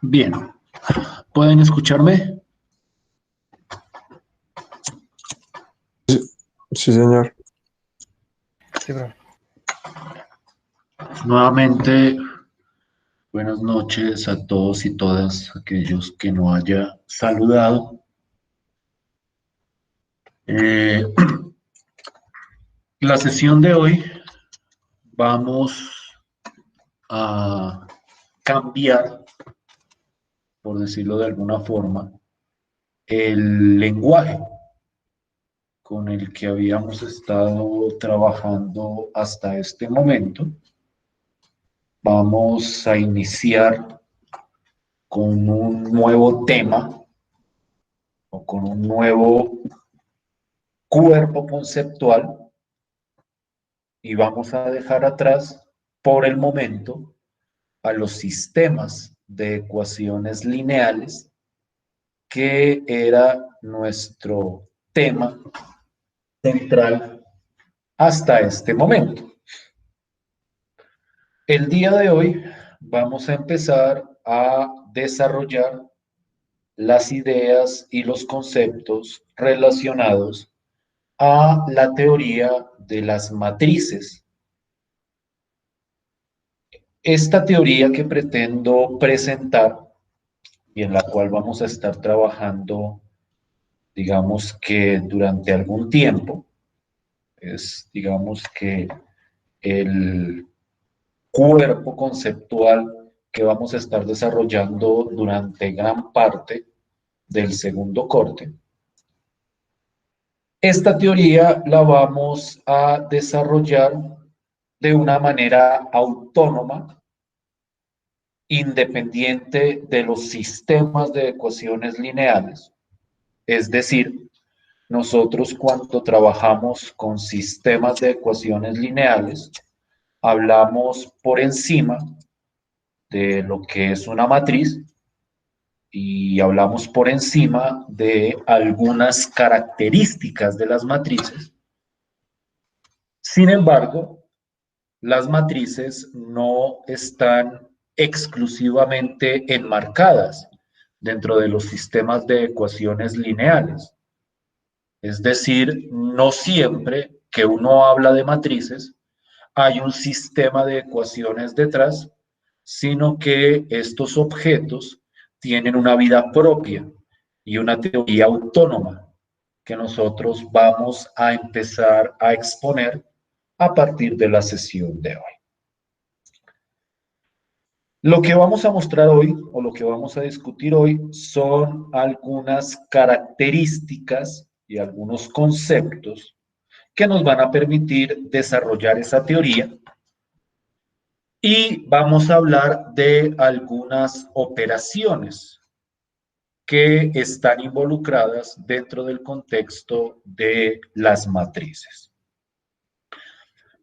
Bien, ¿pueden escucharme? Sí, señor. Sí, bro. Nuevamente, buenas noches a todos y todas aquellos que no haya saludado. Eh, la sesión de hoy vamos a cambiar, por decirlo de alguna forma, el lenguaje con el que habíamos estado trabajando hasta este momento. Vamos a iniciar con un nuevo tema o con un nuevo cuerpo conceptual y vamos a dejar atrás por el momento a los sistemas de ecuaciones lineales, que era nuestro tema central hasta este momento. El día de hoy vamos a empezar a desarrollar las ideas y los conceptos relacionados a la teoría de las matrices. Esta teoría que pretendo presentar y en la cual vamos a estar trabajando, digamos que durante algún tiempo, es, digamos que el cuerpo conceptual que vamos a estar desarrollando durante gran parte del segundo corte. Esta teoría la vamos a desarrollar de una manera autónoma, independiente de los sistemas de ecuaciones lineales. Es decir, nosotros cuando trabajamos con sistemas de ecuaciones lineales, hablamos por encima de lo que es una matriz y hablamos por encima de algunas características de las matrices. Sin embargo, las matrices no están exclusivamente enmarcadas dentro de los sistemas de ecuaciones lineales. Es decir, no siempre que uno habla de matrices hay un sistema de ecuaciones detrás, sino que estos objetos tienen una vida propia y una teoría autónoma que nosotros vamos a empezar a exponer a partir de la sesión de hoy. Lo que vamos a mostrar hoy, o lo que vamos a discutir hoy, son algunas características y algunos conceptos que nos van a permitir desarrollar esa teoría, y vamos a hablar de algunas operaciones que están involucradas dentro del contexto de las matrices.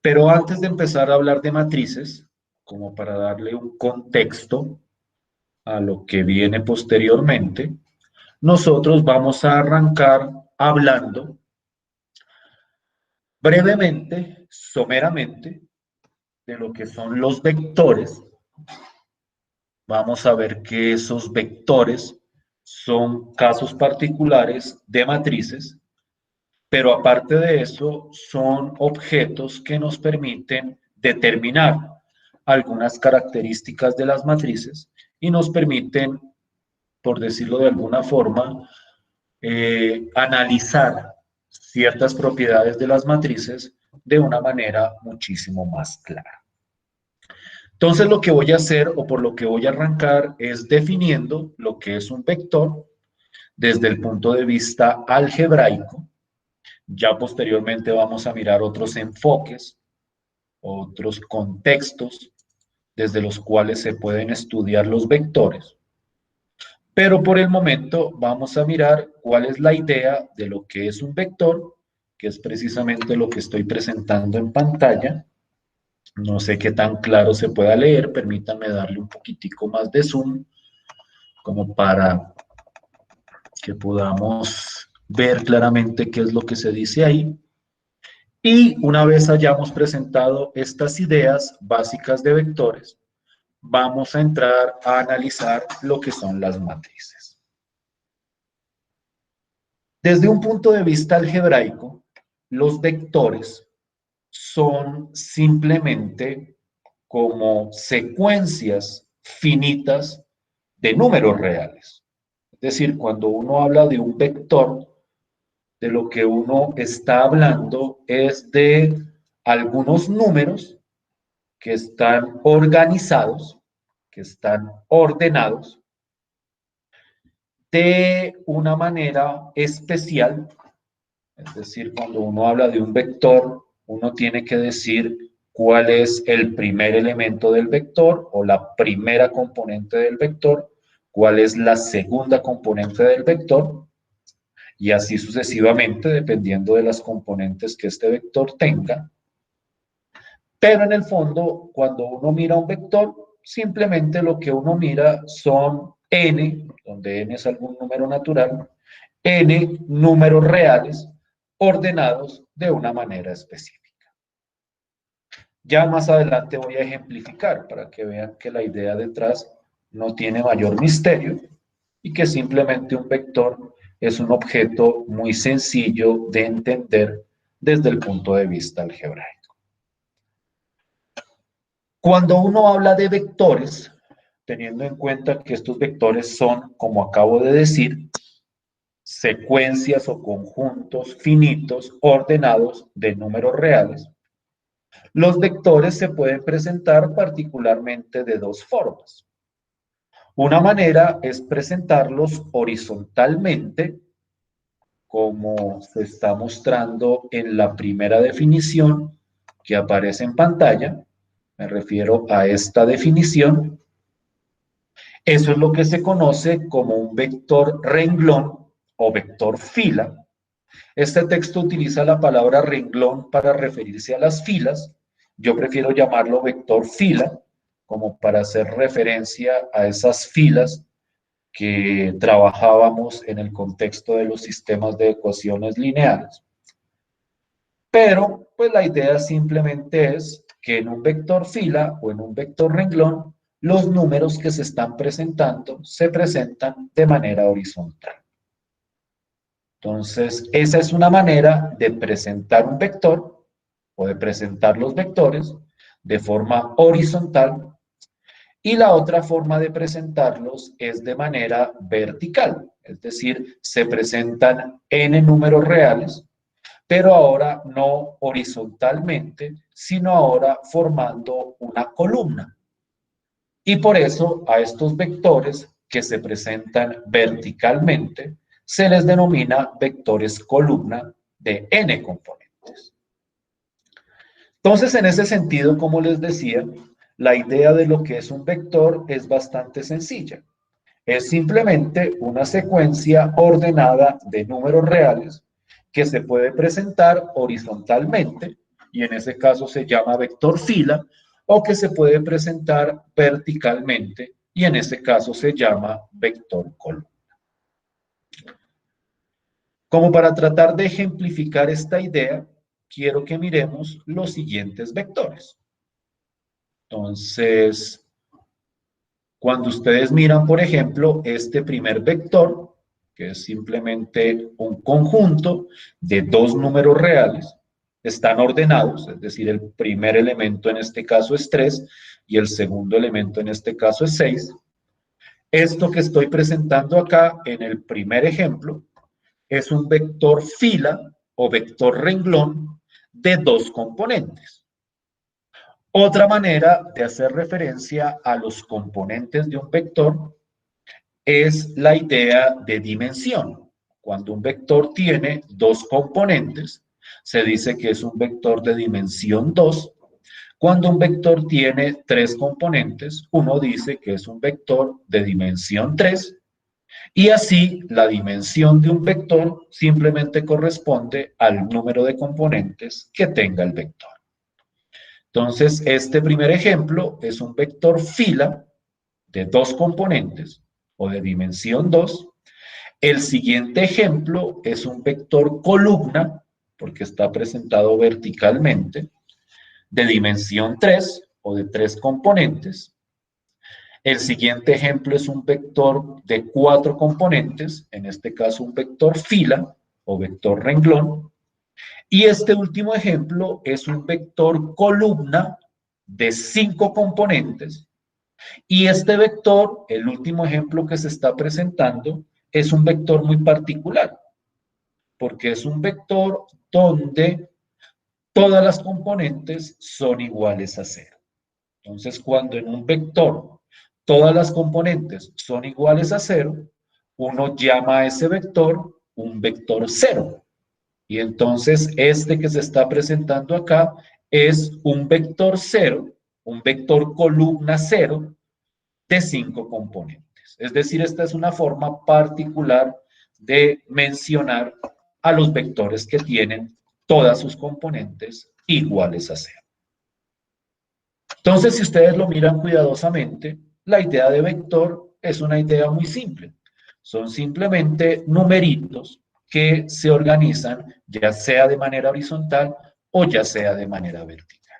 Pero antes de empezar a hablar de matrices, como para darle un contexto a lo que viene posteriormente, nosotros vamos a arrancar hablando brevemente, someramente, de lo que son los vectores. Vamos a ver que esos vectores son casos particulares de matrices, pero aparte de eso son objetos que nos permiten determinar algunas características de las matrices y nos permiten, por decirlo de alguna forma, analizar ciertas propiedades de las matrices de una manera muchísimo más clara. Entonces lo que voy a hacer, o por lo que voy a arrancar, es definiendo lo que es un vector desde el punto de vista algebraico. Ya posteriormente vamos a mirar otros enfoques, otros contextos desde los cuales se pueden estudiar los vectores. Pero por el momento vamos a mirar cuál es la idea de lo que es un vector, que es precisamente lo que estoy presentando en pantalla. No sé qué tan claro se pueda leer, permítanme darle un poquitico más de zoom, como para que podamos ver claramente qué es lo que se dice ahí. Y una vez hayamos presentado estas ideas básicas de vectores, vamos a entrar a analizar lo que son las matrices. Desde un punto de vista algebraico, los vectores son simplemente como secuencias finitas de números reales. Es decir, cuando uno habla de un vector, de lo que uno está hablando es de algunos números que están organizados, que están ordenados de una manera especial. Es decir, cuando uno habla de un vector, uno tiene que decir cuál es el primer elemento del vector o la primera componente del vector, cuál es la segunda componente del vector, y así sucesivamente, dependiendo de las componentes que este vector tenga. Pero en el fondo, cuando uno mira un vector, simplemente lo que uno mira son n, donde n es algún número natural, n números reales ordenados de una manera específica. Ya más adelante voy a ejemplificar para que vean que la idea detrás no tiene mayor misterio y que simplemente un vector es un objeto muy sencillo de entender desde el punto de vista algebraico. Cuando uno habla de vectores, teniendo en cuenta que estos vectores son, como acabo de decir, secuencias o conjuntos finitos ordenados de números reales, los vectores se pueden presentar particularmente de dos formas. Una manera es presentarlos horizontalmente, como se está mostrando en la primera definición que aparece en pantalla. Me refiero a esta definición. Eso es lo que se conoce como un vector renglón o vector fila. Este texto utiliza la palabra renglón para referirse a las filas. Yo prefiero llamarlo vector fila, como para hacer referencia a esas filas que trabajábamos en el contexto de los sistemas de ecuaciones lineales. Pero, pues la idea simplemente es que en un vector fila o en un vector renglón, los números que se están presentando se presentan de manera horizontal. Entonces, esa es una manera de presentar un vector o de presentar los vectores de forma horizontal, y la otra forma de presentarlos es de manera vertical, es decir, se presentan n números reales, pero ahora no horizontalmente, sino ahora formando una columna. Y por eso a estos vectores que se presentan verticalmente se les denomina vectores columna de n componentes. Entonces, en ese sentido, como les decía, la idea de lo que es un vector es bastante sencilla. Es simplemente una secuencia ordenada de números reales que se puede presentar horizontalmente, y en ese caso se llama vector fila, o que se puede presentar verticalmente, y en ese caso se llama vector columna. Como para tratar de ejemplificar esta idea, quiero que miremos los siguientes vectores. Entonces, cuando ustedes miran, por ejemplo, este primer vector, que es simplemente un conjunto de dos números reales, están ordenados, es decir, el primer elemento en este caso es 3 y el segundo elemento en este caso es 6. Esto que estoy presentando acá en el primer ejemplo es un vector fila o vector renglón de dos componentes. Otra manera de hacer referencia a los componentes de un vector es la idea de dimensión. Cuando un vector tiene dos componentes, se dice que es un vector de dimensión 2. Cuando un vector tiene tres componentes, uno dice que es un vector de dimensión 3. Y así, la dimensión de un vector simplemente corresponde al número de componentes que tenga el vector. Entonces, este primer ejemplo es un vector fila de dos componentes o de dimensión 2. El siguiente ejemplo es un vector columna, porque está presentado verticalmente, de dimensión 3 o de tres componentes. El siguiente ejemplo es un vector de 4 componentes, en este caso un vector fila o vector renglón. Y este último ejemplo es un vector columna de 5 componentes. Y este vector, el último ejemplo que se está presentando, es un vector muy particular, porque es un vector donde todas las componentes son iguales a cero. Entonces, cuando en un vector todas las componentes son iguales a cero, uno llama a ese vector un vector cero. Y entonces este que se está presentando acá es un vector cero, un vector columna cero de 5 componentes. Es decir, esta es una forma particular de mencionar a los vectores que tienen todas sus componentes iguales a cero. Entonces, si ustedes lo miran cuidadosamente, la idea de vector es una idea muy simple. Son simplemente numeritos que se organizan ya sea de manera horizontal o ya sea de manera vertical.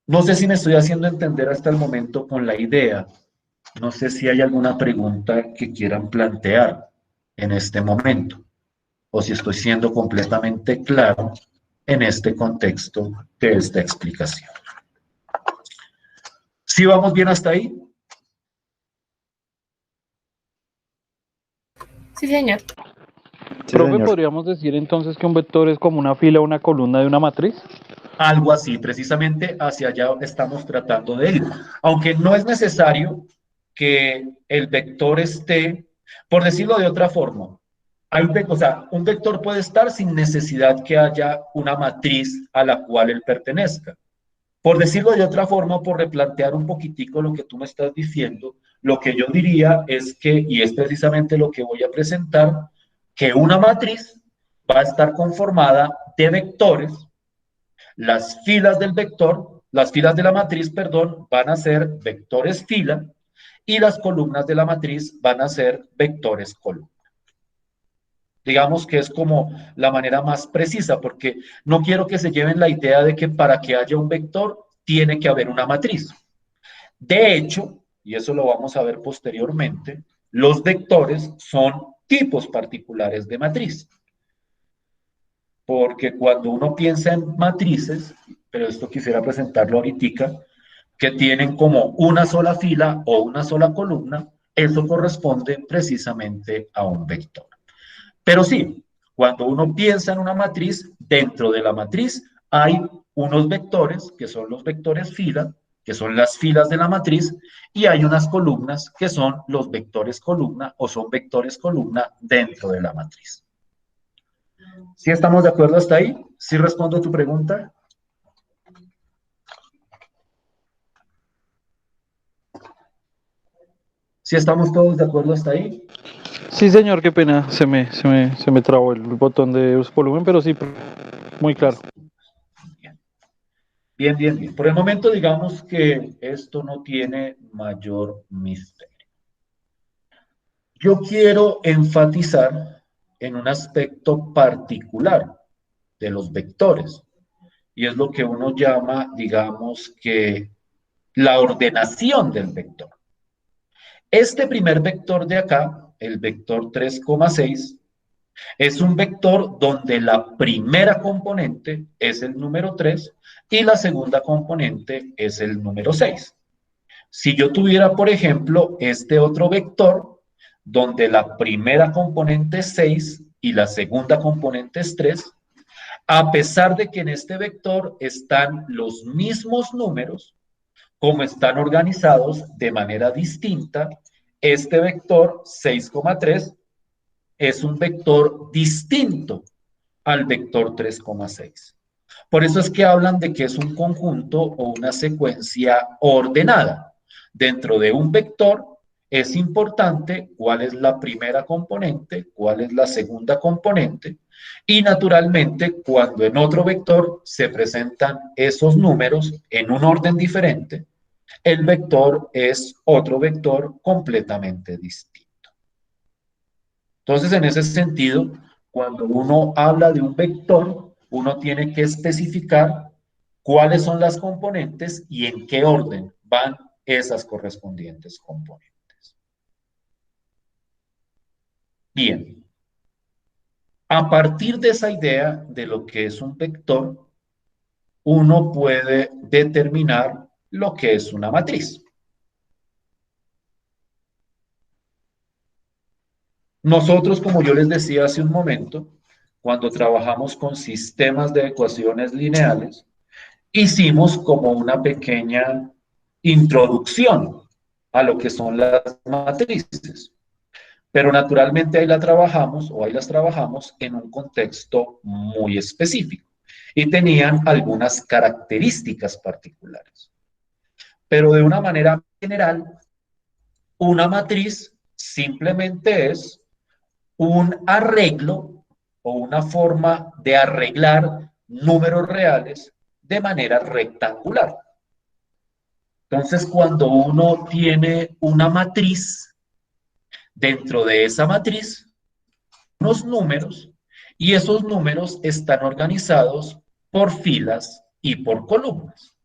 No sé si me estoy haciendo entender hasta el momento con la idea. No sé si hay alguna pregunta que quieran plantear en este momento o si estoy siendo completamente claro en este contexto de esta explicación. ¿Sí vamos bien hasta ahí? Sí, señor. Sí, Profe, señor. ¿podríamos decir entonces que un vector es como una fila o una columna de una matriz? Algo así, precisamente hacia allá estamos tratando de ir. Aunque no es necesario que el vector esté, por decirlo de otra forma, o sea, un vector puede estar sin necesidad que haya una matriz a la cual él pertenezca. Por decirlo de otra forma, por replantear un poquitico lo que tú me estás diciendo, lo que yo diría es que, y es precisamente lo que voy a presentar, que una matriz va a estar conformada de vectores. Las filas del vector, las filas de la matriz, perdón, van a ser vectores fila y las columnas de la matriz van a ser vectores columna. Digamos que es como la manera más precisa, porque no quiero que se lleven la idea de que para que haya un vector tiene que haber una matriz. De hecho, y eso lo vamos a ver posteriormente, los vectores son tipos particulares de matriz. Porque cuando uno piensa en matrices, pero esto quisiera presentarlo ahorita, que tienen como una sola fila o una sola columna, eso corresponde precisamente a un vector. Pero sí, cuando uno piensa en una matriz, dentro de la matriz hay unos vectores, que son los vectores fila, que son las filas de la matriz, y hay unas columnas, que son los vectores columna o son vectores columna dentro de la matriz. ¿Sí estamos de acuerdo hasta ahí? ¿Sí respondo a tu pregunta? ¿Sí estamos todos de acuerdo hasta ahí? Sí, señor, qué pena, se me trabó el botón de volumen, pero sí, muy claro. Bien, bien, bien. Por el momento digamos que esto no tiene mayor misterio. Yo quiero enfatizar en un aspecto particular de los vectores, y es lo que uno llama, digamos que, la ordenación del vector. Este primer vector de acá, el vector 3,6, es un vector donde la primera componente es el número 3 y la segunda componente es el número 6. Si yo tuviera, por ejemplo, este otro vector, donde la primera componente es 6 y la segunda componente es 3, a pesar de que en este vector están los mismos números, como están organizados de manera distinta, este vector 6,3 es un vector distinto al vector 3,6. Por eso es que hablan de que es un conjunto o una secuencia ordenada. Dentro de un vector es importante cuál es la primera componente, cuál es la segunda componente, y naturalmente cuando en otro vector se presentan esos números en un orden diferente, el vector es otro vector completamente distinto. Entonces, en ese sentido, cuando uno habla de un vector, uno tiene que especificar cuáles son las componentes y en qué orden van esas correspondientes componentes. Bien, a partir de esa idea de lo que es un vector, uno puede determinar lo que es una matriz. Nosotros, como yo les decía hace un momento, cuando trabajamos con sistemas de ecuaciones lineales, hicimos como una pequeña introducción a lo que son las matrices. Pero naturalmente ahí la trabajamos o ahí las trabajamos en un contexto muy específico y tenían algunas características particulares. Pero de una manera general, una matriz simplemente es un arreglo o una forma de arreglar números reales de manera rectangular. Entonces, cuando uno tiene una matriz, dentro de esa matriz, unos números, y esos números están organizados por filas y por columnas.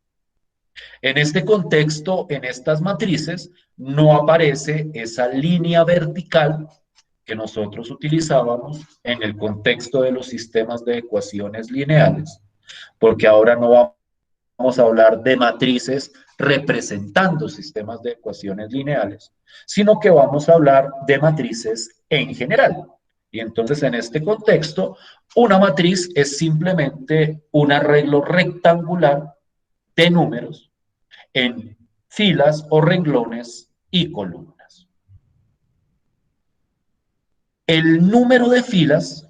En este contexto, en estas matrices, no aparece esa línea vertical que nosotros utilizábamos en el contexto de los sistemas de ecuaciones lineales, porque ahora no vamos a hablar de matrices representando sistemas de ecuaciones lineales, sino que vamos a hablar de matrices en general. Y entonces, en este contexto, una matriz es simplemente un arreglo rectangular de números en filas o renglones y columnas. El número de filas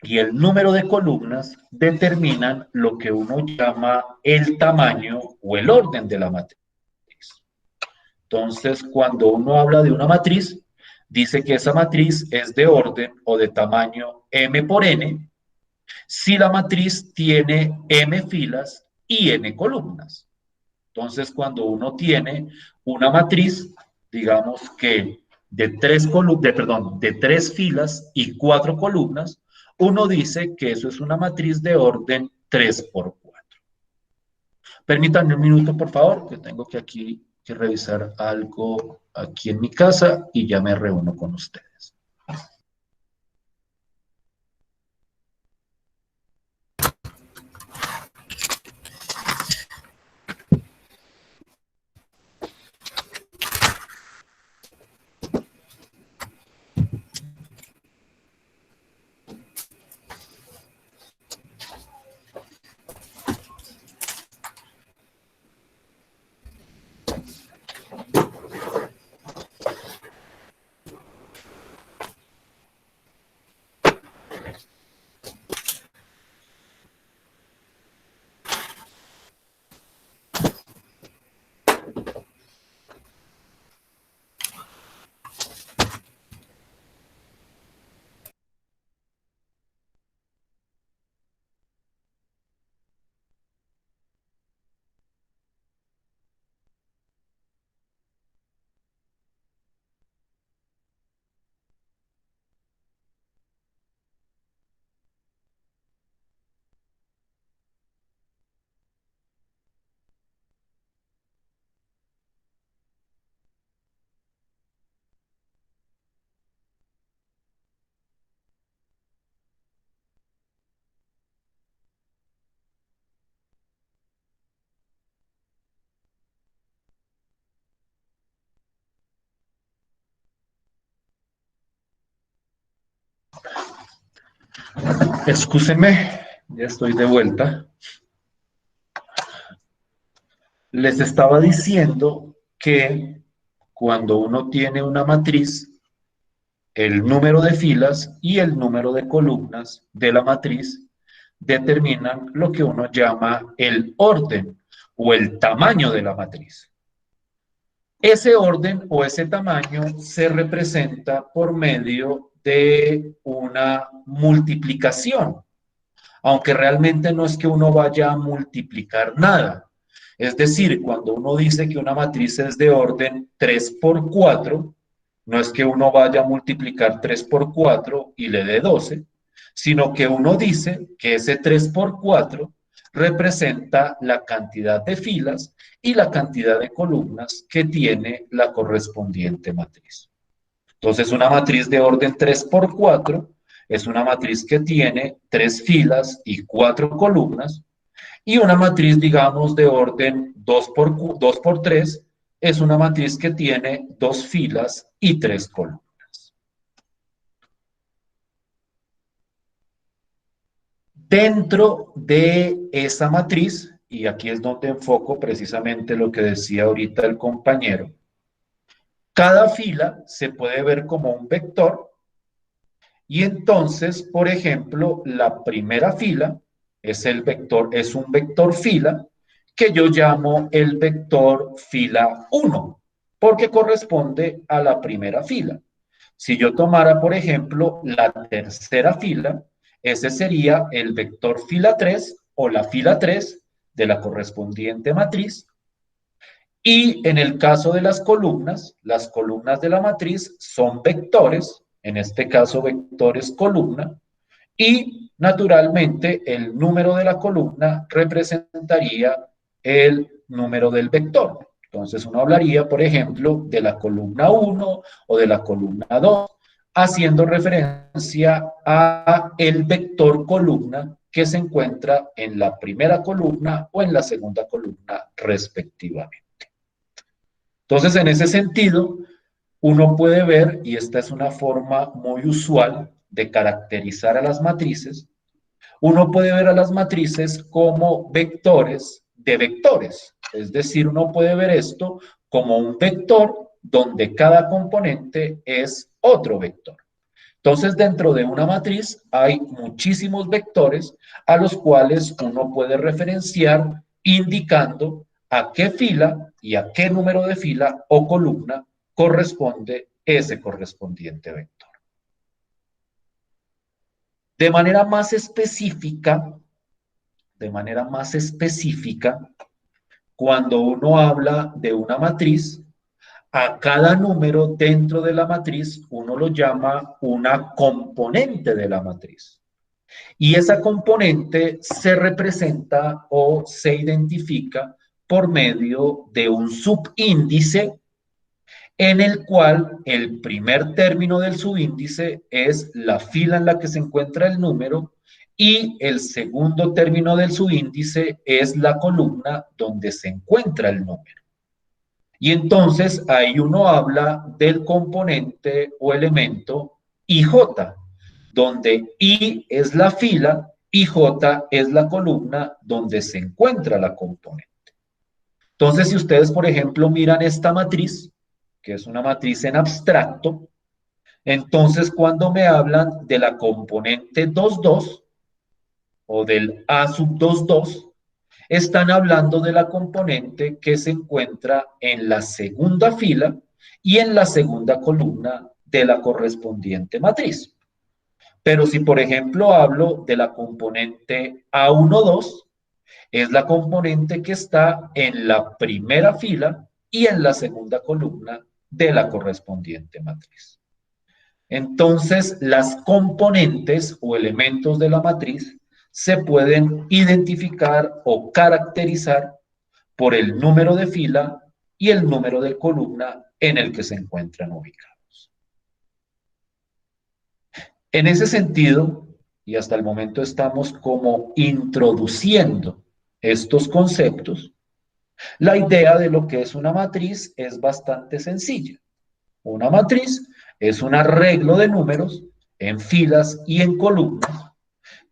y el número de columnas determinan lo que uno llama el tamaño o el orden de la matriz. Entonces, cuando uno habla de una matriz, dice que esa matriz es de orden o de tamaño m por n, si la matriz tiene m filas y n columnas. Entonces, cuando uno tiene una matriz, digamos que de tres filas y 4 columnas, uno dice que eso es una matriz de orden 3 por 4. Permítanme un minuto, por favor, que tengo que aquí que revisar algo aquí en mi casa y ya me reúno con ustedes. Excúsenme, ya estoy de vuelta. Les estaba diciendo que cuando uno tiene una matriz, el número de filas y el número de columnas de la matriz determinan lo que uno llama el orden o el tamaño de la matriz. Ese orden o ese tamaño se representa por medio de una multiplicación, aunque realmente no es que uno vaya a multiplicar nada. Es decir, cuando uno dice que una matriz es de orden 3 por 4, no es que uno vaya a multiplicar 3 por 4 y le dé 12, sino que uno dice que ese 3 por 4 representa la cantidad de filas y la cantidad de columnas que tiene la correspondiente matriz. Entonces, una matriz de orden 3 por 4 es una matriz que tiene 3 filas y 4 columnas, y una matriz, digamos, de orden 2 por 3 es una matriz que tiene 2 filas y 3 columnas. Dentro de esa matriz, y aquí es donde enfoco precisamente lo que decía ahorita el compañero, cada fila se puede ver como un vector, y entonces, por ejemplo, la primera fila es un vector fila que yo llamo el vector fila 1, porque corresponde a la primera fila. Si yo tomara, por ejemplo, la tercera fila, ese sería el vector fila 3 o la fila 3 de la correspondiente matriz. Y en el caso de las columnas de la matriz son vectores, en este caso vectores columna, y naturalmente el número de la columna representaría el número del vector. Entonces uno hablaría, por ejemplo, de la columna 1 o de la columna 2, haciendo referencia a el vector columna que se encuentra en la primera columna o en la segunda columna respectivamente. Entonces, en ese sentido, uno puede ver, y esta es una forma muy usual de caracterizar a las matrices, uno puede ver a las matrices como vectores de vectores. Es decir, uno puede ver esto como un vector donde cada componente es otro vector. Entonces, dentro de una matriz hay muchísimos vectores a los cuales uno puede referenciar indicando a qué fila y a qué número de fila o columna corresponde ese correspondiente vector. De manera más específica, cuando uno habla de una matriz, a cada número dentro de la matriz uno lo llama una componente de la matriz. Y esa componente se representa o se identifica por medio de un subíndice en el cual el primer término del subíndice es la fila en la que se encuentra el número y el segundo término del subíndice es la columna donde se encuentra el número. Y entonces ahí uno habla del componente o elemento IJ, donde I es la fila y J es la columna donde se encuentra la componente. Entonces, si ustedes, por ejemplo, miran esta matriz, que es una matriz en abstracto, entonces cuando me hablan de la componente 2,2 o del A sub 2,2, están hablando de la componente que se encuentra en la segunda fila y en la segunda columna de la correspondiente matriz. Pero si, por ejemplo, hablo de la componente A12, es la componente que está en la primera fila y en la segunda columna de la correspondiente matriz. Entonces, las componentes o elementos de la matriz se pueden identificar o caracterizar por el número de fila y el número de columna en el que se encuentran ubicados. En ese sentido, y hasta el momento estamos como introduciendo estos conceptos, la idea de lo que es una matriz es bastante sencilla. Una matriz es un arreglo de números en filas y en columnas.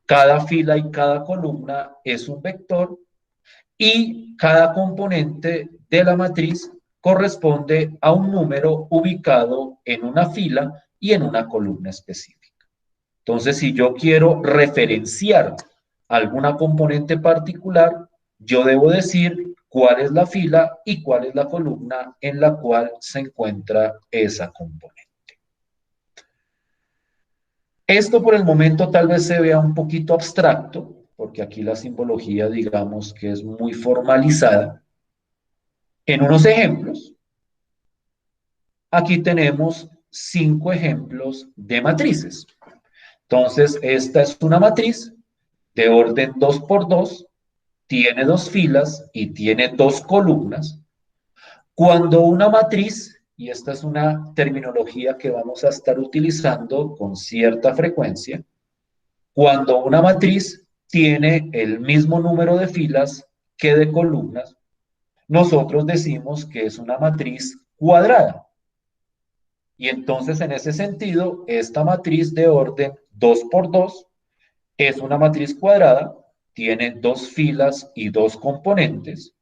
Cada fila y cada columna es un vector y cada componente de la matriz corresponde a un número ubicado en una fila y en una columna específica. Entonces, si yo quiero referenciar alguna componente particular, yo debo decir cuál es la fila y cuál es la columna en la cual se encuentra esa componente. Esto por el momento tal vez se vea un poquito abstracto, porque aquí la simbología, digamos que es muy formalizada. En unos ejemplos, aquí tenemos 5 ejemplos de matrices. Entonces, esta es una matriz de orden 2 por 2, tiene dos filas y tiene dos columnas, cuando una matriz, y esta es una terminología que vamos a estar utilizando con cierta frecuencia, cuando una matriz tiene el mismo número de filas que de columnas, nosotros decimos que es una matriz cuadrada. Y entonces, en ese sentido, esta matriz de orden 2 por 2 es una matriz cuadrada, tiene dos filas y dos componentes.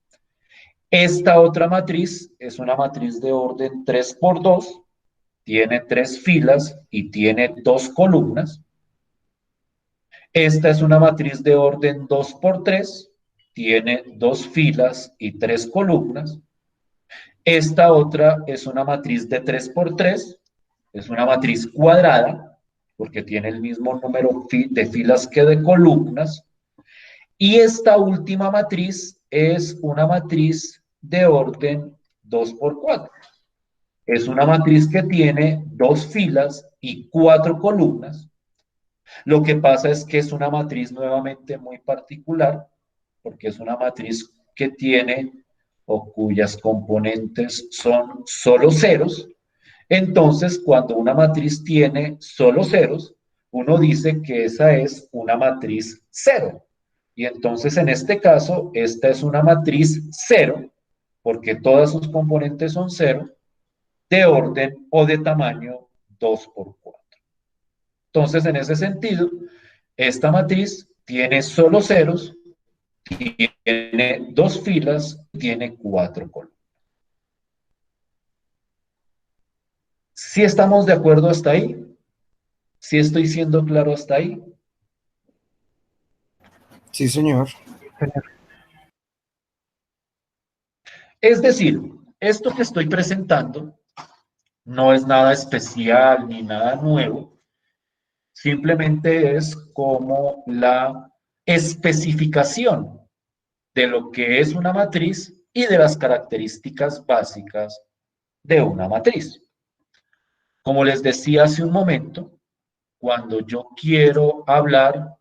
Esta otra matriz es una matriz de orden 3 por 2, tiene tres filas y tiene dos columnas. Esta es una matriz de orden 2 por 3, tiene dos filas y tres columnas. Esta otra es una matriz de 3 por 3, es una matriz cuadrada, porque tiene el mismo número de filas que de columnas. Y esta última matriz es una matriz de orden 2 por 4. Es una matriz que tiene dos filas y cuatro columnas. Lo que pasa es que es una matriz nuevamente muy particular, porque es una matriz que tiene o cuyas componentes son solo ceros. Entonces, cuando una matriz tiene solo ceros, uno dice que esa es una matriz cero. Y entonces, en este caso, esta es una matriz cero, porque todas sus componentes son cero, de orden o de tamaño 2 por 4. Entonces, en ese sentido, esta matriz tiene solo ceros, tiene dos filas, tiene cuatro columnas. ¿Sí estamos de acuerdo hasta ahí? ¿Sí estoy siendo claro hasta ahí? Sí, señor. Es decir, esto que estoy presentando no es nada especial ni nada nuevo, simplemente es como la especificación de lo que es una matriz y de las características básicas de una matriz. Como les decía hace un momento, cuando yo quiero hablar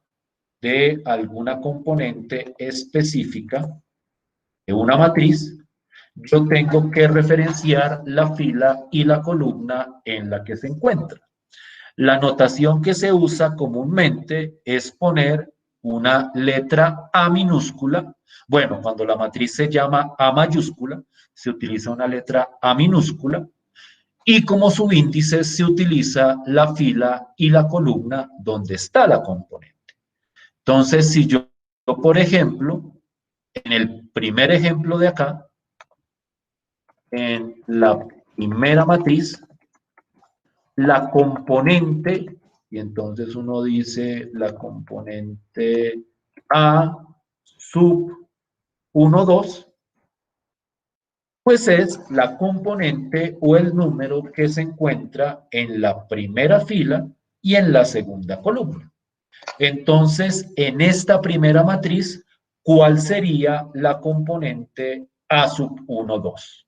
de alguna componente específica de una matriz, yo tengo que referenciar la fila y la columna en la que se encuentra. La notación que se usa comúnmente es poner una letra A minúscula. Bueno, cuando la matriz se llama A mayúscula, se utiliza una letra A minúscula. Y como subíndice se utiliza la fila y la columna donde está la componente. Entonces, si yo, por ejemplo, en el primer ejemplo de acá, en la primera matriz, la componente, y entonces uno dice la componente A sub 1, 2, pues es la componente o el número que se encuentra en la primera fila y en la segunda columna. Entonces, en esta primera matriz, ¿cuál sería la componente A sub 1, 2?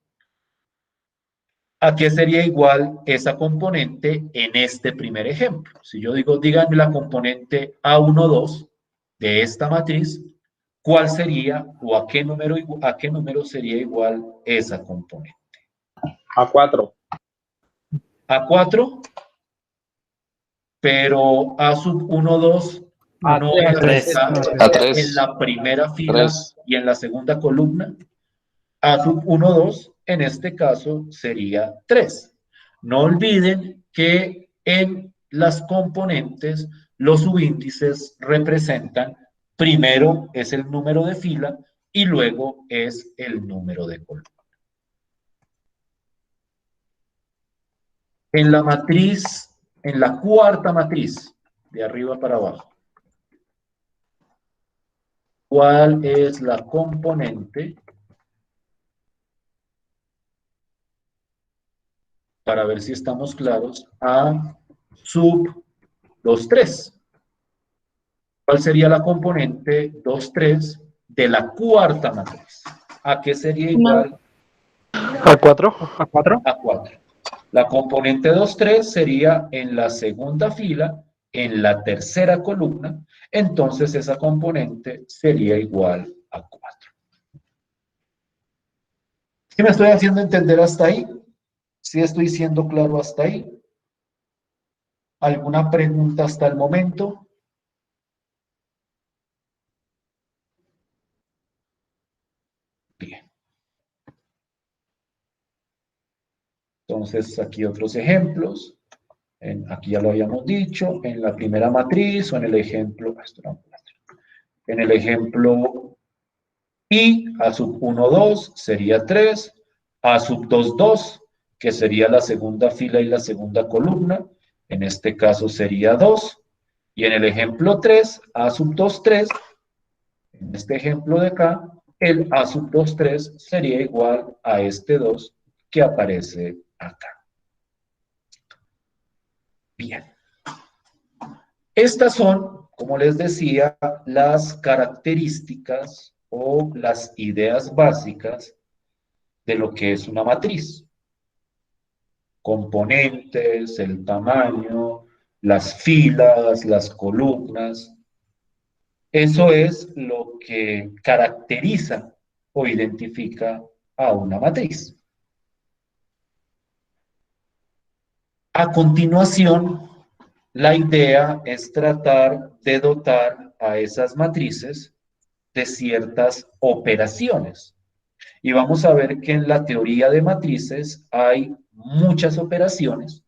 ¿A qué sería igual esa componente en este primer ejemplo? Si yo digo, díganme la componente A1, 2 de esta matriz, ¿cuál sería o a qué número sería igual esa componente? A4. A4, pero A sub 1, 2 no está en la primera fila y en la segunda columna. A sub 1, 2, en este caso sería 3. No olviden que en las componentes los subíndices representan, primero es el número de fila y luego es el número de columna. En la matriz, en la cuarta matriz, de arriba para abajo, ¿cuál es la componente? Para ver si estamos claros, A sub 2, 3. ¿Cuál sería la componente 2, 3 de la cuarta matriz? ¿A qué sería igual? A4. ¿A4? A 4. La componente 2, 3 sería en la segunda fila, en la tercera columna, entonces esa componente sería igual a 4. ¿Sí me estoy haciendo entender hasta ahí? ¿Sí estoy siendo claro hasta ahí? ¿Alguna pregunta hasta el momento? Bien. Entonces, aquí otros ejemplos. Aquí ya lo habíamos dicho, en la primera matriz o en el ejemplo, en el ejemplo I, A sub 1, 2 sería 3, A sub 2, 2, que sería la segunda fila y la segunda columna, en este caso sería 2, y en el ejemplo 3, A sub 2, 3, en este ejemplo de acá, el A sub 2, 3 sería igual a este 2 que aparece acá. Bien. Estas son, como les decía, las características o las ideas básicas de lo que es una matriz. Componentes, el tamaño, las filas, las columnas. Eso es lo que caracteriza o identifica a una matriz. A continuación, la idea es tratar de dotar a esas matrices de ciertas operaciones. Y vamos a ver que en la teoría de matrices hay muchas operaciones.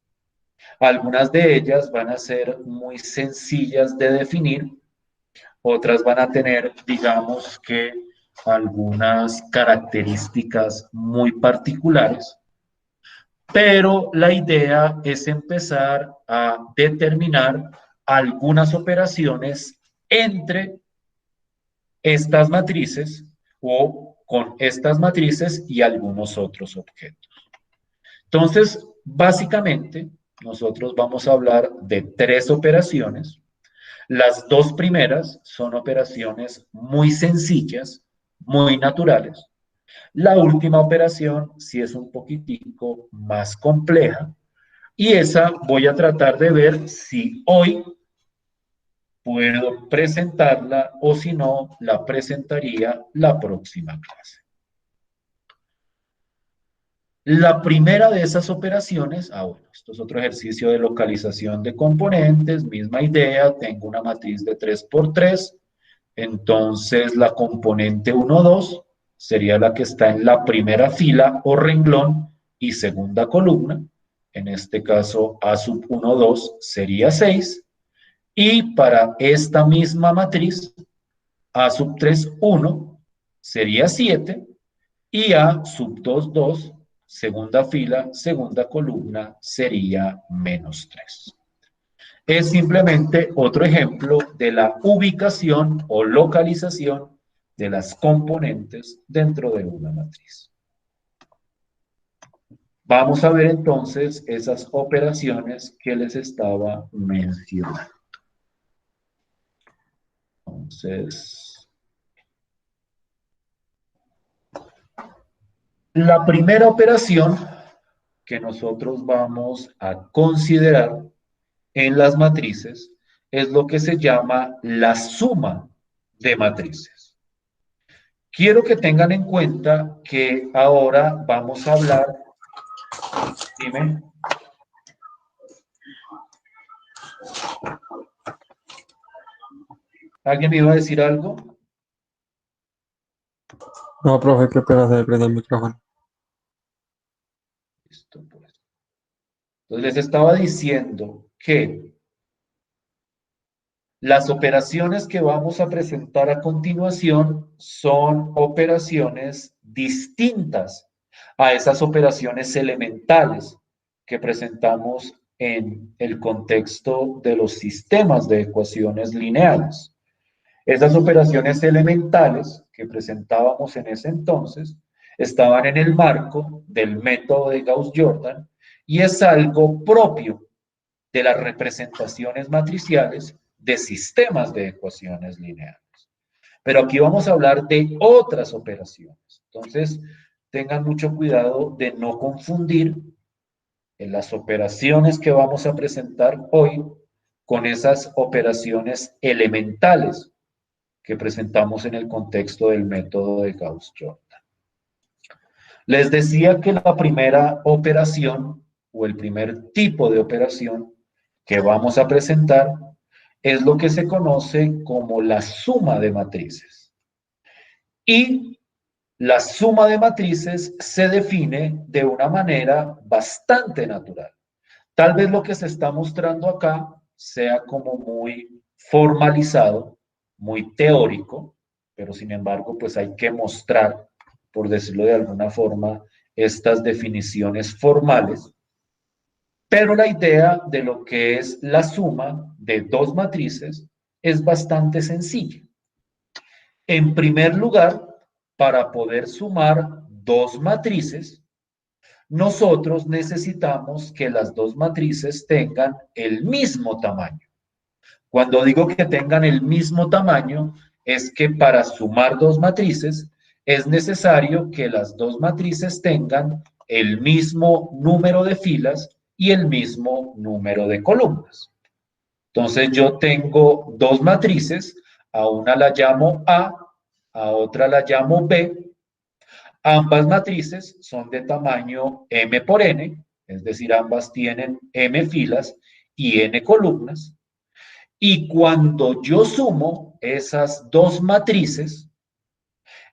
Algunas de ellas van a ser muy sencillas de definir, otras van a tener, digamos que, algunas características muy particulares, pero la idea es empezar a determinar algunas operaciones entre estas matrices o con estas matrices y algunos otros objetos. Entonces, básicamente, nosotros vamos a hablar de tres operaciones. Las dos primeras son operaciones muy sencillas, muy naturales. La última operación sí es un poquitico más compleja y esa voy a tratar de ver si hoy puedo presentarla o si no, la presentaría la próxima clase. La primera de esas operaciones, bueno, esto es otro ejercicio de localización de componentes, misma idea, tengo una matriz de 3 por 3, entonces la componente 1, 2 sería la que está en la primera fila o renglón y segunda columna, en este caso A sub 1, 2 sería 6, y para esta misma matriz, A sub 3, 1 sería 7, y A sub 2, 2, segunda fila, segunda columna, sería menos 3. Es simplemente otro ejemplo de la ubicación o localización de las componentes dentro de una matriz. Vamos a ver entonces esas operaciones que les estaba mencionando. Entonces, la primera operación que nosotros vamos a considerar en las matrices es lo que se llama la suma de matrices. Quiero que tengan en cuenta que ahora vamos a hablar, dime. ¿Alguien me iba a decir algo? No, profe, qué pena, se me prendió el micrófono. Listo, pues. Entonces les estaba diciendo que las operaciones que vamos a presentar a continuación son operaciones distintas a esas operaciones elementales que presentamos en el contexto de los sistemas de ecuaciones lineales. Esas operaciones elementales que presentábamos en ese entonces estaban en el marco del método de Gauss-Jordan y es algo propio de las representaciones matriciales de sistemas de ecuaciones lineales. Pero aquí vamos a hablar de otras operaciones. Entonces, tengan mucho cuidado de no confundir en las operaciones que vamos a presentar hoy con esas operaciones elementales que presentamos en el contexto del método de Gauss-Jordan. Les decía que la primera operación o el primer tipo de operación que vamos a presentar es lo que se conoce como la suma de matrices. Y la suma de matrices se define de una manera bastante natural. Tal vez lo que se está mostrando acá sea como muy formalizado, muy teórico, pero sin embargo, pues hay que mostrar, por decirlo de alguna forma, estas definiciones formales. Pero la idea de lo que es la suma de dos matrices es bastante sencilla. En primer lugar, para poder sumar dos matrices, nosotros necesitamos que las dos matrices tengan el mismo tamaño. Cuando digo que tengan el mismo tamaño, es que para sumar dos matrices es necesario que las dos matrices tengan el mismo número de filas y el mismo número de columnas. Entonces yo tengo dos matrices, a una la llamo A otra la llamo B. Ambas matrices son de tamaño m por n, es decir, ambas tienen m filas y n columnas. Y cuando yo sumo esas dos matrices,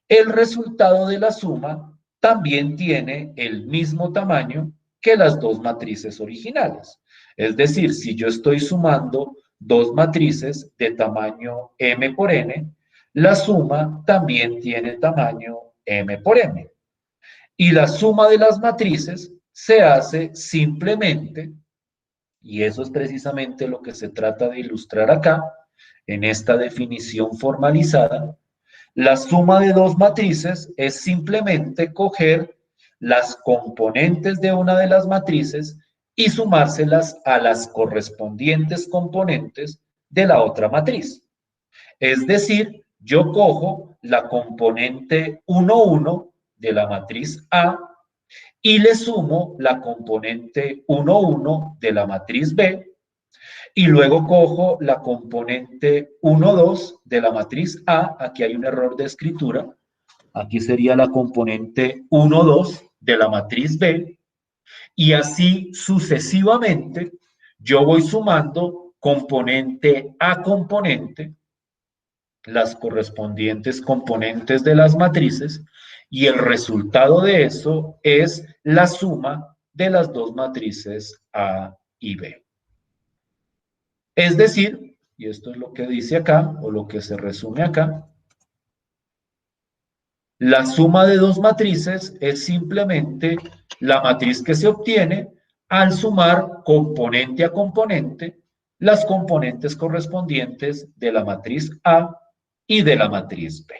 el resultado de la suma también tiene el mismo tamaño que las dos matrices originales. Es decir, si yo estoy sumando dos matrices de tamaño m por n, la suma también tiene tamaño m por n. Y la suma de las matrices se hace simplemente, y eso es precisamente lo que se trata de ilustrar acá, en esta definición formalizada. La suma de dos matrices es simplemente coger las componentes de una de las matrices y sumárselas a las correspondientes componentes de la otra matriz. Es decir, yo cojo la componente 1, 1 de la matriz A y le sumo la componente 1, 1 de la matriz B, y luego cojo la componente 1, 2 de la matriz A. Aquí hay un error de escritura. Aquí sería la componente 1, 2 de la matriz B. Y así sucesivamente yo voy sumando componente a componente, las correspondientes componentes de las matrices, y el resultado de eso es la suma de las dos matrices A y B. Es decir, y esto es lo que dice acá, o lo que se resume acá, la suma de dos matrices es simplemente la matriz que se obtiene al sumar componente a componente las componentes correspondientes de la matriz A y de la matriz B.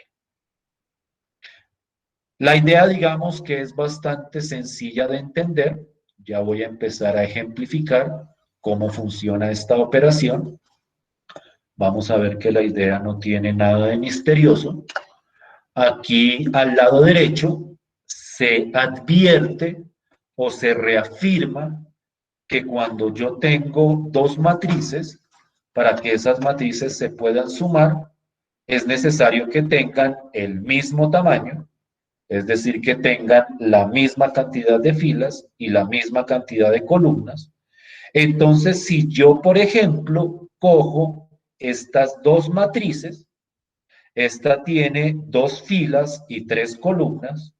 La idea, digamos, que es bastante sencilla de entender. Ya voy a empezar a ejemplificar cómo funciona esta operación. Vamos a ver que la idea no tiene nada de misterioso. Aquí al lado derecho se advierte o se reafirma que cuando yo tengo dos matrices, para que esas matrices se puedan sumar, es necesario que tengan el mismo tamaño, es decir, que tengan la misma cantidad de filas y la misma cantidad de columnas. Entonces, si yo, por ejemplo, cojo estas dos matrices, esta tiene dos filas y tres columnas,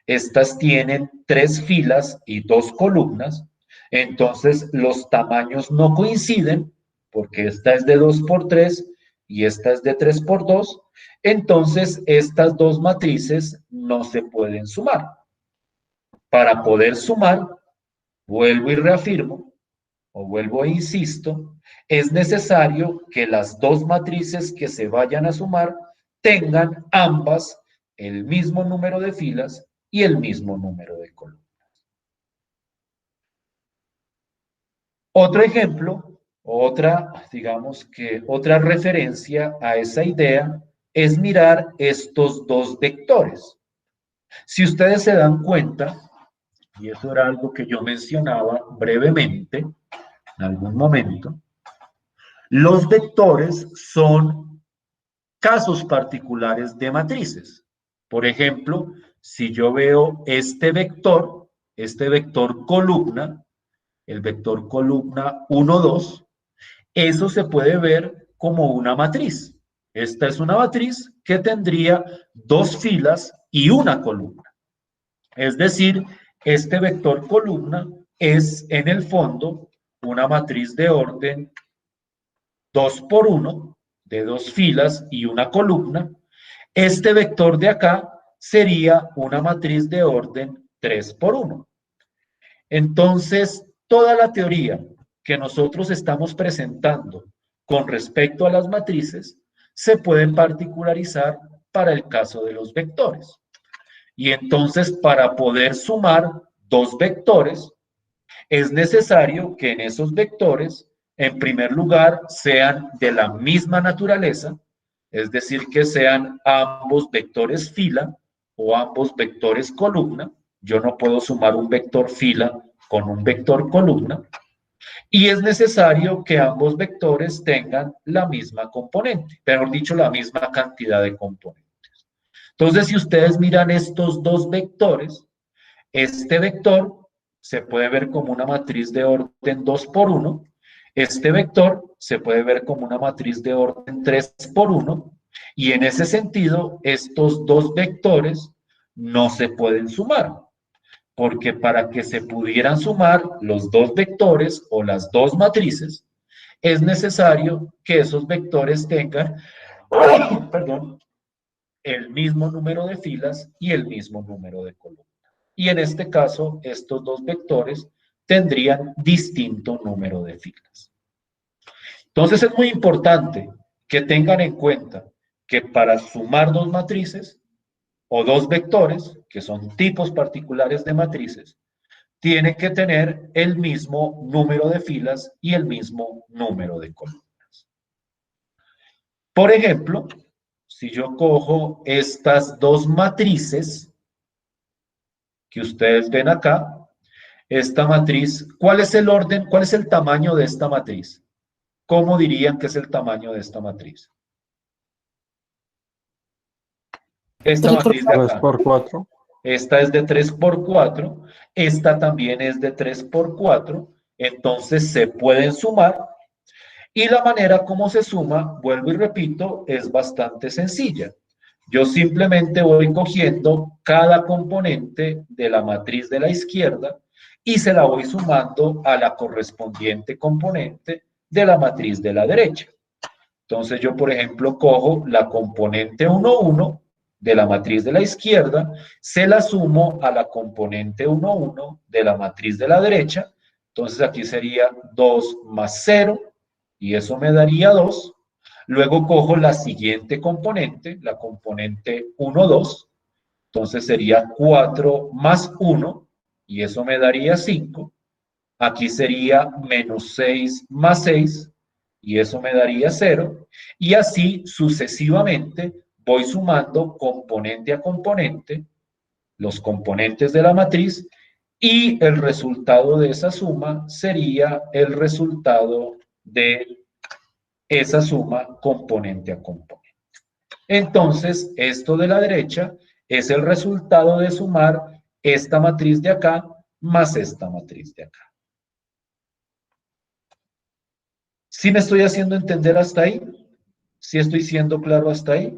estas tienen tres filas y dos columnas, entonces los tamaños no coinciden, porque esta es de 2 por 3 y esta es de 3 por 2, entonces estas dos matrices no se pueden sumar. Para poder sumar, vuelvo y reafirmo, o vuelvo e insisto, es necesario que las dos matrices que se vayan a sumar tengan ambas el mismo número de filas y el mismo número de columnas. Otro ejemplo, digamos que otra referencia a esa idea es mirar estos dos vectores. Si ustedes se dan cuenta, y eso era algo que yo mencionaba brevemente en algún momento, los vectores son casos particulares de matrices. Por ejemplo, si yo veo este vector columna, el vector columna 1, 2, eso se puede ver como una matriz. Esta es una matriz que tendría dos filas y una columna. Es decir, este vector columna es en el fondo una matriz de orden 2 por 1, de dos filas y una columna. Este vector de acá sería una matriz de orden 3 por 1. Entonces, toda la teoría que nosotros estamos presentando con respecto a las matrices se puede particularizar para el caso de los vectores. Y entonces, para poder sumar dos vectores, es necesario que en esos vectores, en primer lugar, sean de la misma naturaleza, es decir, que sean ambos vectores fila o ambos vectores columna. Yo no puedo sumar un vector fila con un vector columna. Y es necesario que ambos vectores tengan la misma componente, mejor dicho, la misma cantidad de componentes. Entonces, si ustedes miran estos dos vectores, este vector se puede ver como una matriz de orden 2 por 1. Este vector se puede ver como una matriz de orden 3 por 1. Y en ese sentido, estos dos vectores no se pueden sumar. Porque para que se pudieran sumar los dos vectores o las dos matrices, es necesario que esos vectores tengan, perdón, el mismo número de filas y el mismo número de columnas. Y en este caso, estos dos vectores tendrían distinto número de filas. Entonces es muy importante que tengan en cuenta que para sumar dos matrices o dos vectores, que son tipos particulares de matrices, tienen que tener el mismo número de filas y el mismo número de columnas. Por ejemplo, si yo cojo estas dos matrices que ustedes ven acá, esta matriz, ¿cuál es el orden, cuál es el tamaño de esta matriz? ¿Cómo dirían que es el tamaño de esta matriz? Esta matriz de 3 acá. por 4. Esta es de 3 por 4. Esta también es de 3 por 4. Entonces se pueden sumar. Y la manera como se suma, vuelvo y repito, es bastante sencilla. Yo simplemente voy cogiendo cada componente de la matriz de la izquierda y se la voy sumando a la correspondiente componente de la matriz de la derecha. Entonces yo, por ejemplo, cojo la componente 1, 1 de la matriz de la izquierda, se la sumo a la componente 1, 1 de la matriz de la derecha. Entonces aquí sería 2 más 0 y eso me daría 2. Luego cojo la siguiente componente, la componente 1, 2. Entonces sería 4 más 1 y eso me daría 5. Aquí sería menos 6 más 6 y eso me daría 0. Y así sucesivamente voy sumando componente a componente los componentes de la matriz y el resultado de esa suma sería el resultado de esa suma componente a componente. Entonces, esto de la derecha es el resultado de sumar esta matriz de acá más esta matriz de acá. ¿Sí me estoy haciendo entender hasta ahí? ¿Sí estoy siendo claro hasta ahí?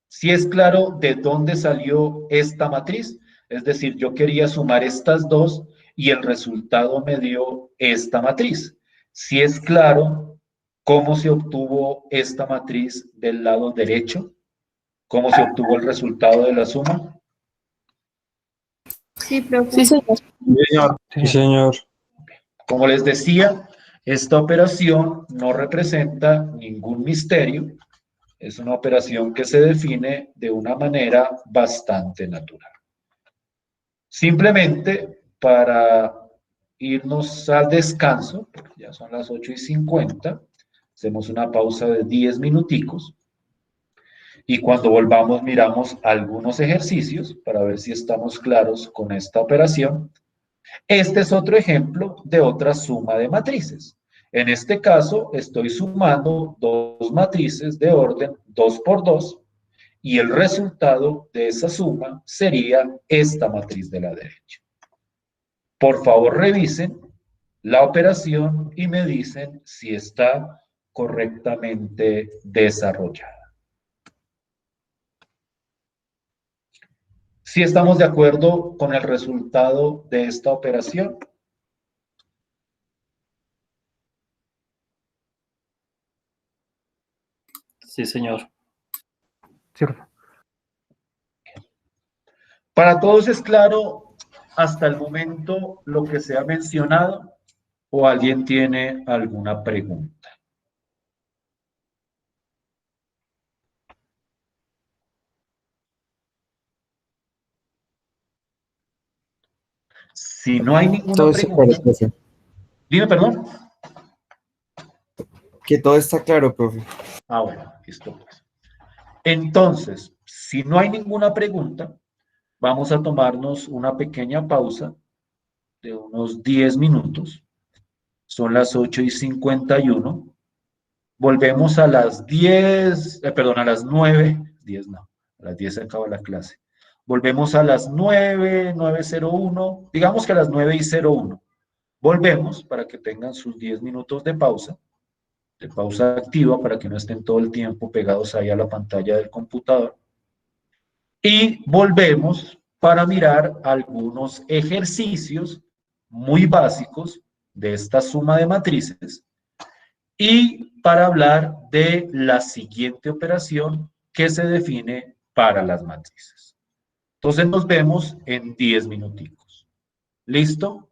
¿Sí es claro de dónde salió esta matriz? Es decir, yo quería sumar estas dos y el resultado me dio esta matriz. ¿Sí es claro cómo se obtuvo esta matriz del lado derecho? ¿Cómo se obtuvo el resultado de la suma? Sí, profe. Sí, señor. Sí, señor. Como les decía, esta operación no representa ningún misterio. Es una operación que se define de una manera bastante natural. Simplemente para irnos al descanso, porque ya son las 8:50, hacemos una pausa de 10 minuticos y cuando volvamos miramos algunos ejercicios para ver si estamos claros con esta operación. Este es otro ejemplo de otra suma de matrices. En este caso, estoy sumando dos matrices de orden 2 por 2 y el resultado de esa suma sería esta matriz de la derecha. Por favor, revisen la operación y me dicen si está correctamente desarrollada. Si estamos de acuerdo con el resultado de esta operación. Sí, señor. Cierto. Para todos es claro hasta el momento lo que se ha mencionado o alguien tiene alguna pregunta. Si no hay ninguna Todo está claro, pregunta, profe. dime perdón. Que todo está claro, profe. Ah, bueno, listo pues. Entonces, si no hay ninguna pregunta, vamos a tomarnos una pequeña pausa de unos 10 minutos. Son las 8:51. Volvemos a las 10, perdón, a las 9, 10 no, a las 10 se acaba la clase. Volvemos a las 9:01, digamos que a las 9:01. Volvemos para que tengan sus 10 minutos de pausa activa, para que no estén todo el tiempo pegados ahí a la pantalla del computador. Y volvemos para mirar algunos ejercicios muy básicos de esta suma de matrices y para hablar de la siguiente operación que se define para las matrices. Entonces nos vemos en 10 minuticos. ¿Listo?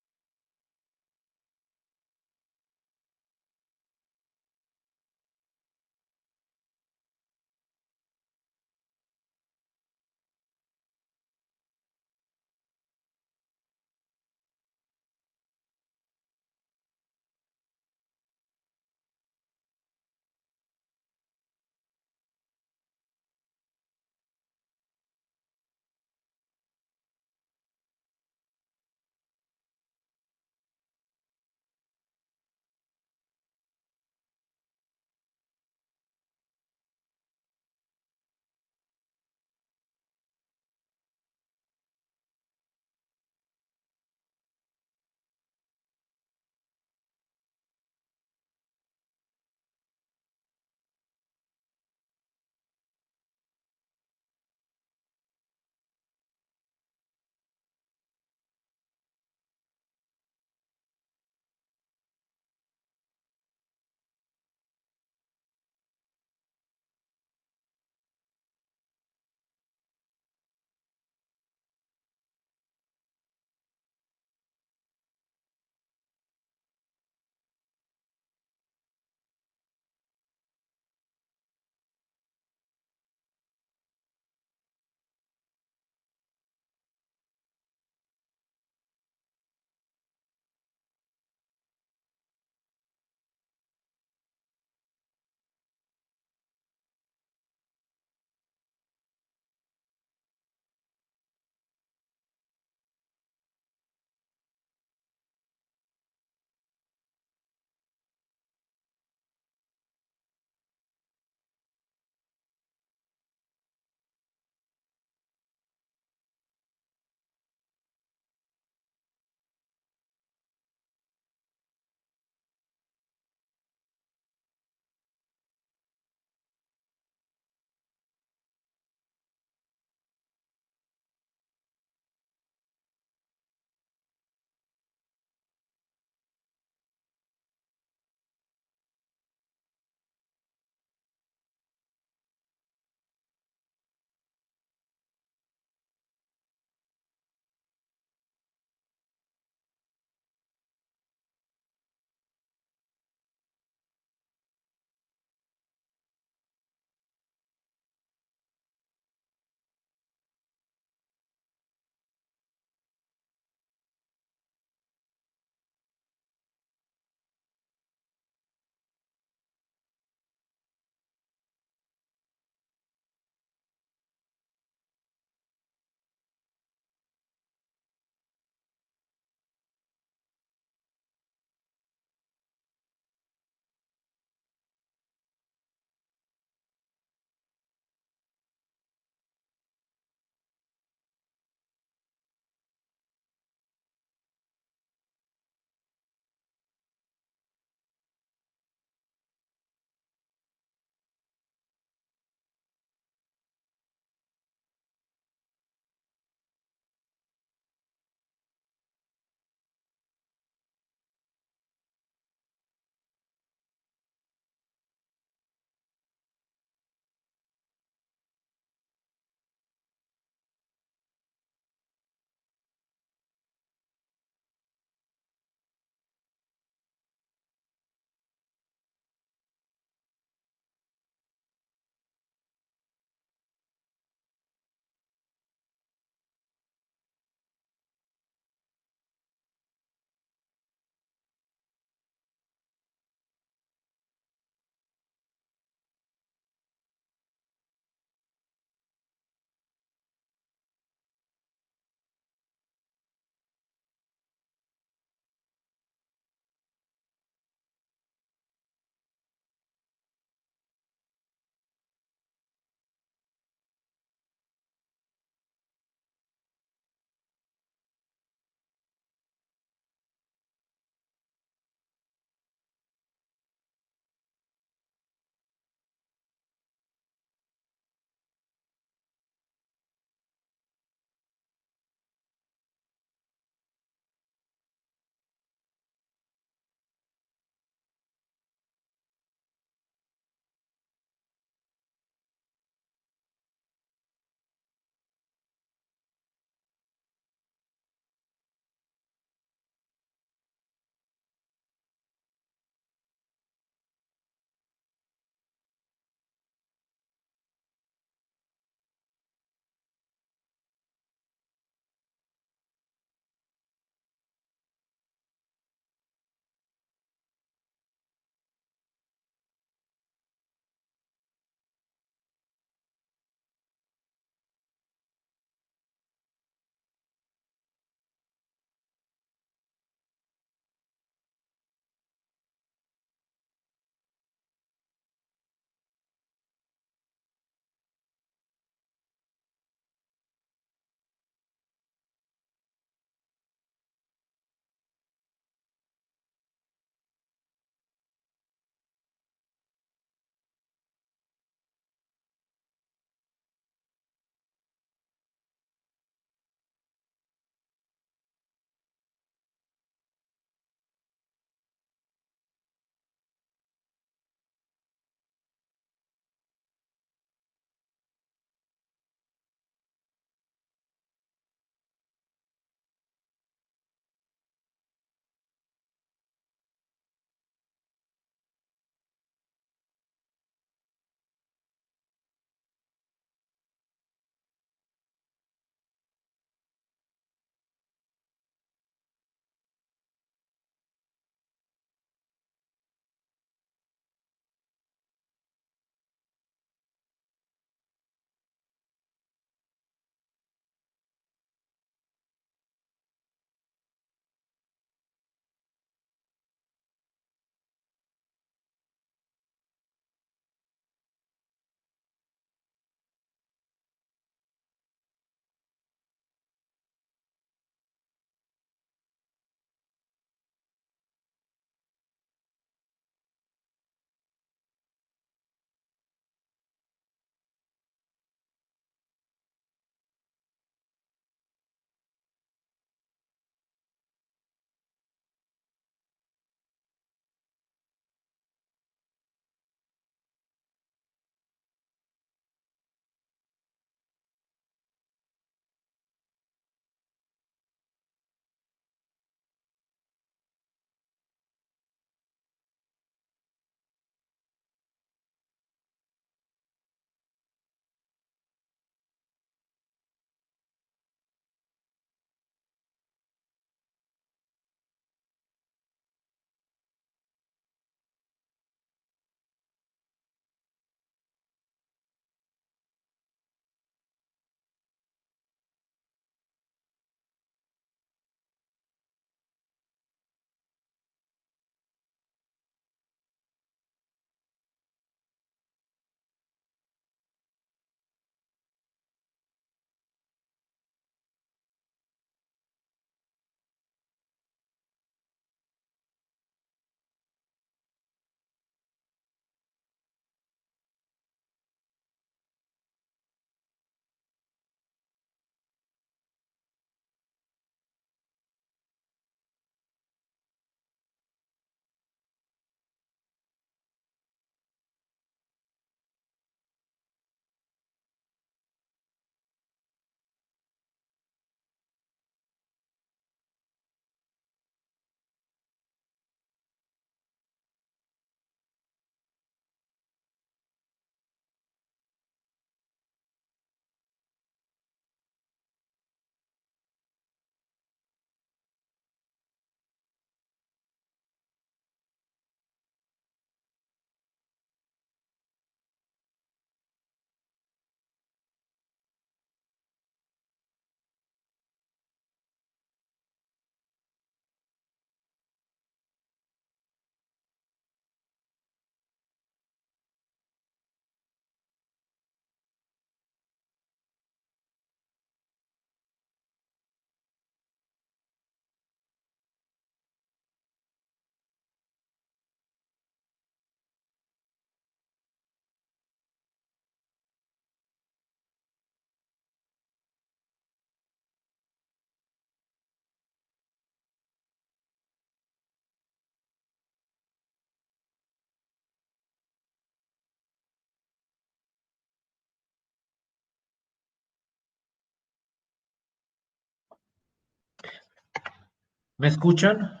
¿Me escuchan?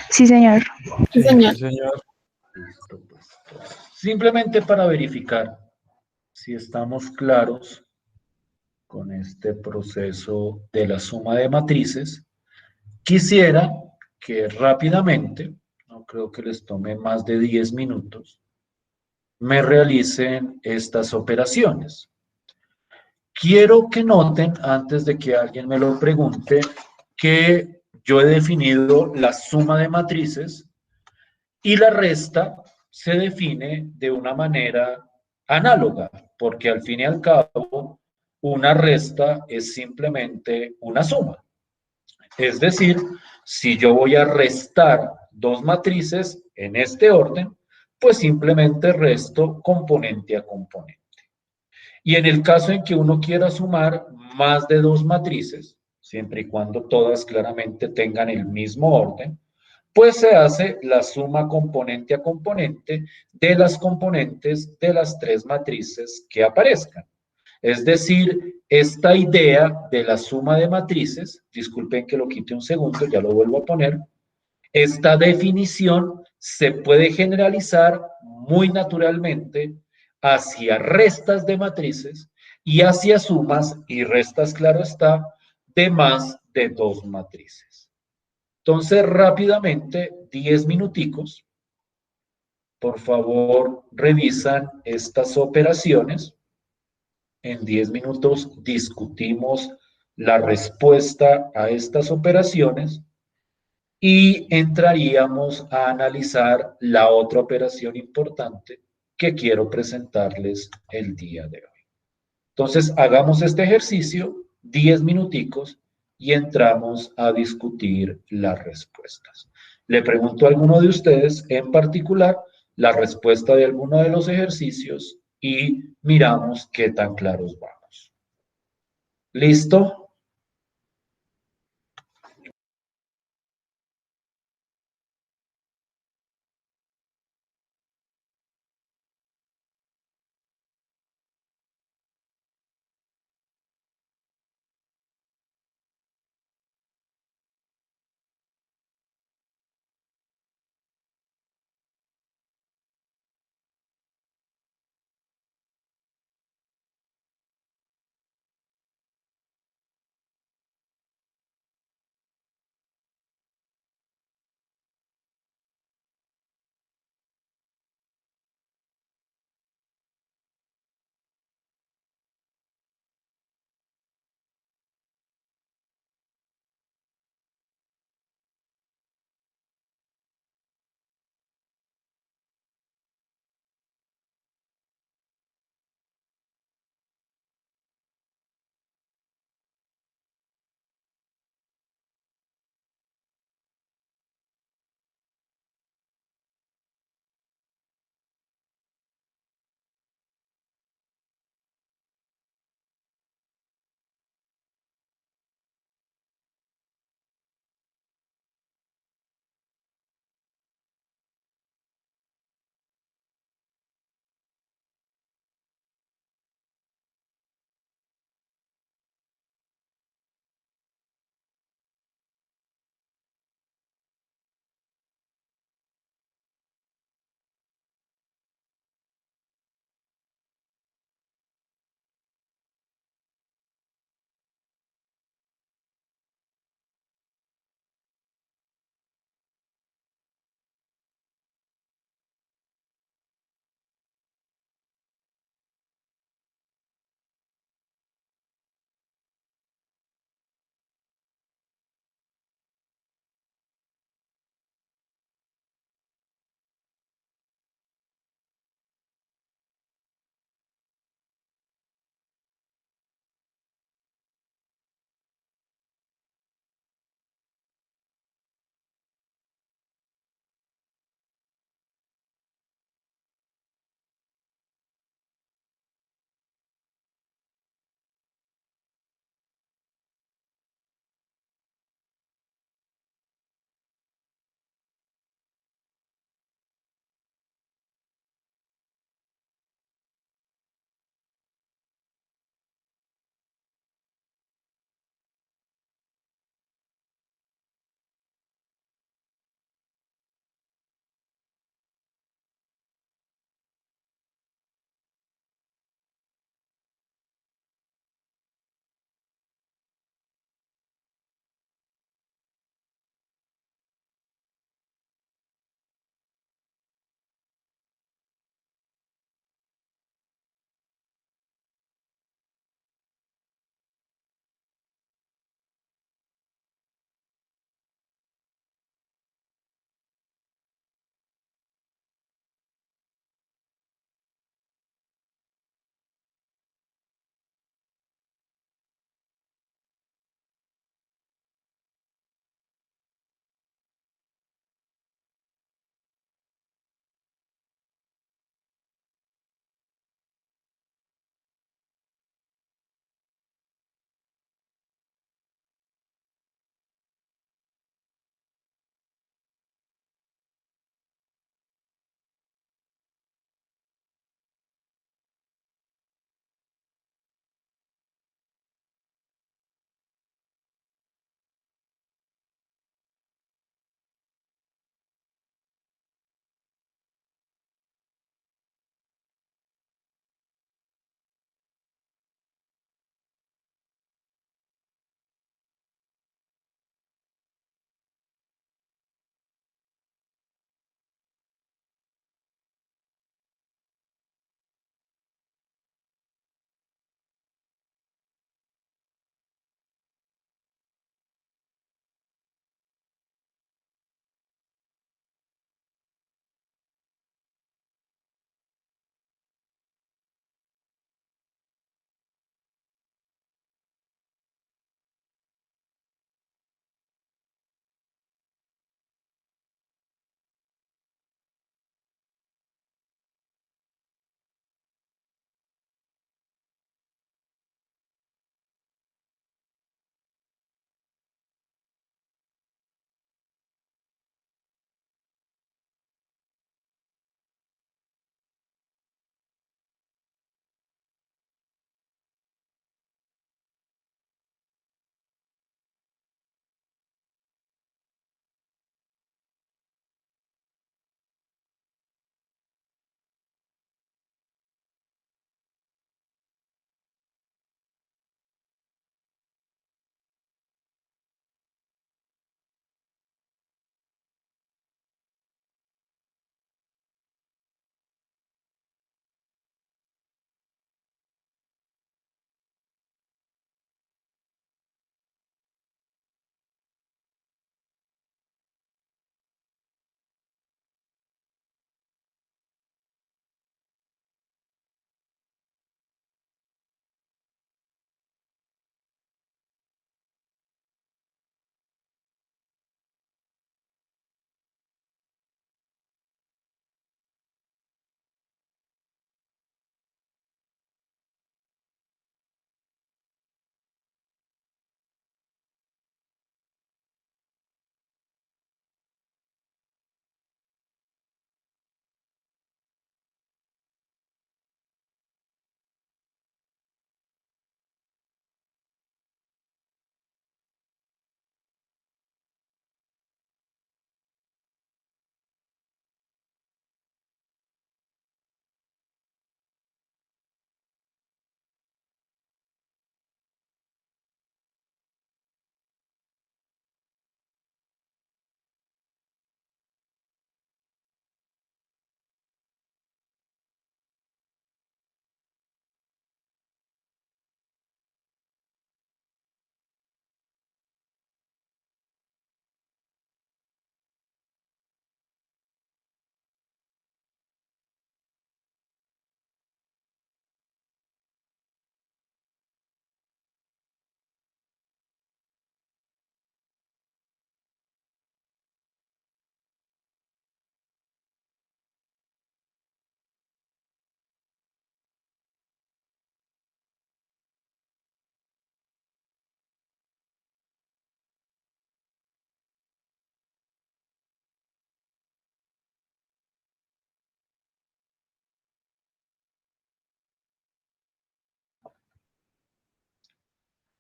Sí, señor. Sí, señor. Sí, señor. Listo, pues. Simplemente para verificar si estamos claros con este proceso de la suma de matrices, quisiera que rápidamente, no creo que les tome más de 10 minutos, me realicen estas operaciones. Quiero que noten, antes de que alguien me lo pregunte, que yo he definido la suma de matrices y la resta se define de una manera análoga, porque al fin y al cabo, una resta es simplemente una suma. Es decir, si yo voy a restar dos matrices en este orden, pues simplemente resto componente a componente. Y en el caso en que uno quiera sumar más de dos matrices, siempre y cuando todas claramente tengan el mismo orden, pues se hace la suma componente a componente de las componentes de las tres matrices que aparezcan. Es decir, esta idea de la suma de matrices, disculpen que lo quite un segundo, ya lo vuelvo a poner, esta definición se puede generalizar muy naturalmente hacia restas de matrices y hacia sumas y restas, claro está, de más de dos matrices. Entonces, rápidamente, 10 minuticos, por favor, revisan estas operaciones. En 10 minutos discutimos la respuesta a estas operaciones y entraríamos a analizar la otra operación importante que quiero presentarles el día de hoy. Entonces, hagamos este ejercicio, 10 minuticos, y entramos a discutir las respuestas. Le pregunto a alguno de ustedes en particular la respuesta de alguno de los ejercicios y miramos qué tan claros vamos. ¿Listo?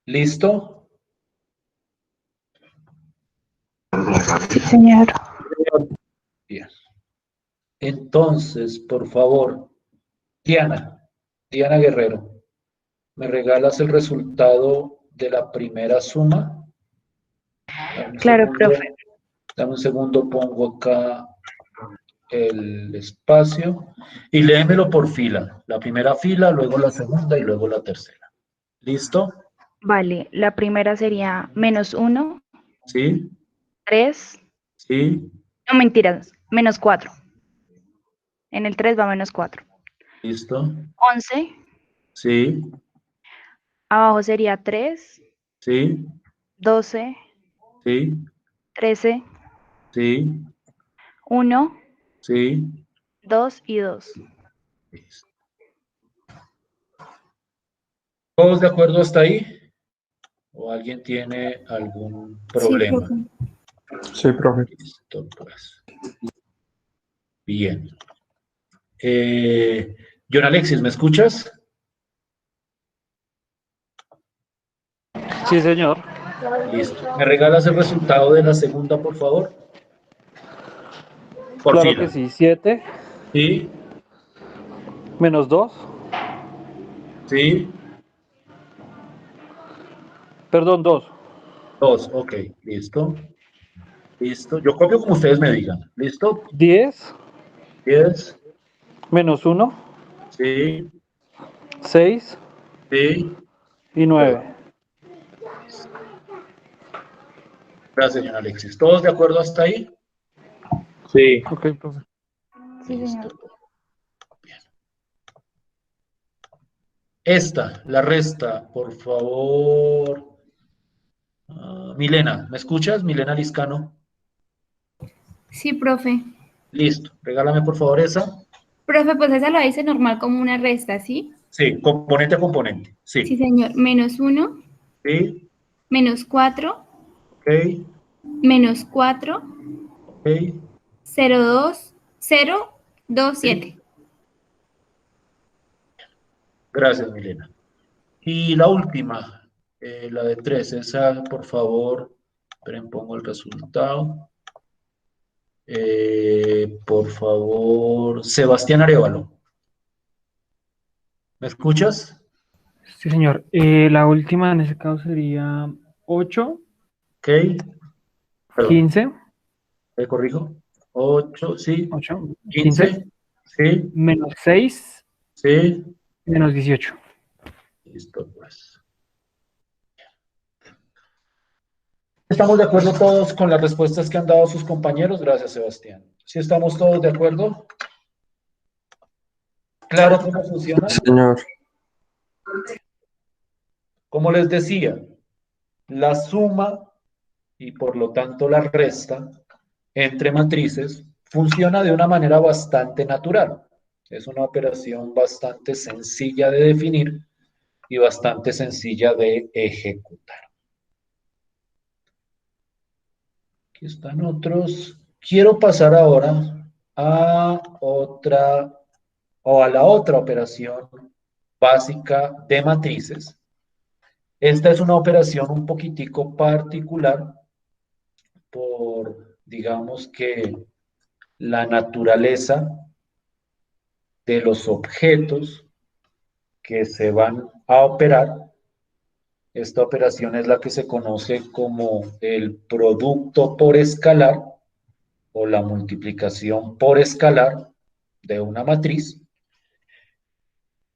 ¿Listo? Sí, señor. Bien. Entonces, por favor, Diana Guerrero, ¿me regalas el resultado de la primera suma? Dame un Claro, segundo, profe. pongo acá el espacio y léemelo por fila. La primera fila, luego la segunda y luego la tercera. ¿Listo? Vale, la primera sería -1, ¿Sí? 3, ¿Sí? no mentiras, -4. En el 3 va -4. ¿Listo? 11, ¿Sí? abajo sería 3, ¿Sí? 12, ¿Sí? 13, ¿Sí? 1, ¿Sí? 2 y 2. Listo. ¿Todos de acuerdo hasta ahí? ¿O alguien tiene algún Sí, problema? profe. Sí, profe. Listo, pues. Bien. John Alexis, ¿me escuchas? Sí, señor. Listo. ¿Me regalas el resultado de la segunda, por favor? Por Claro que fila. sí. 7 ¿Sí? menos 2. ¿Sí? Perdón, 2. 2. Ok. Listo. Listo. Yo copio como ustedes me digan. ¿Listo? 10 10. menos 1. Sí. 6 Sí. y Prueba. 9. Listo. Gracias, señor Alexis. ¿Todos de acuerdo hasta ahí? Sí. Ok, profe. Sí, Listo. señor. Bien. Esta, la resta, por favor. Milena, ¿me escuchas? Milena Liscano. Sí, profe. Listo. Regálame, por favor, esa. Profe, pues esa la hice normal como una resta, ¿sí? Sí, componente a componente. Sí, Sí. señor. -1, Sí. -4, Ok. -4, Ok. 0,2, 0,2,7. Sí. Gracias, Milena. Y la última, la de 3, esa, por favor. Esperen, pongo el resultado. Por favor, Sebastián Arevalo. ¿Me escuchas? Sí, señor. La última en ese caso sería 8, Ok. Perdón, 15, ¿me corrijo? 8, sí. 8, 15, 15, sí. -6, Sí. -18. Listo, pues. ¿Estamos de acuerdo todos con las respuestas que han dado sus compañeros? Gracias, Sebastián. ¿Sí estamos todos de acuerdo? ¿Claro cómo funciona? Señor. Como les decía, la suma y por lo tanto la resta entre matrices funciona de una manera bastante natural. Es una operación bastante sencilla de definir y bastante sencilla de ejecutar. Aquí están otros. Quiero pasar ahora a otra o a la otra operación básica de matrices. Esta es una operación un poquitico particular por, digamos que, la naturaleza de los objetos que se van a operar. Esta operación es la que se conoce como el producto por escalar o la multiplicación por escalar de una matriz.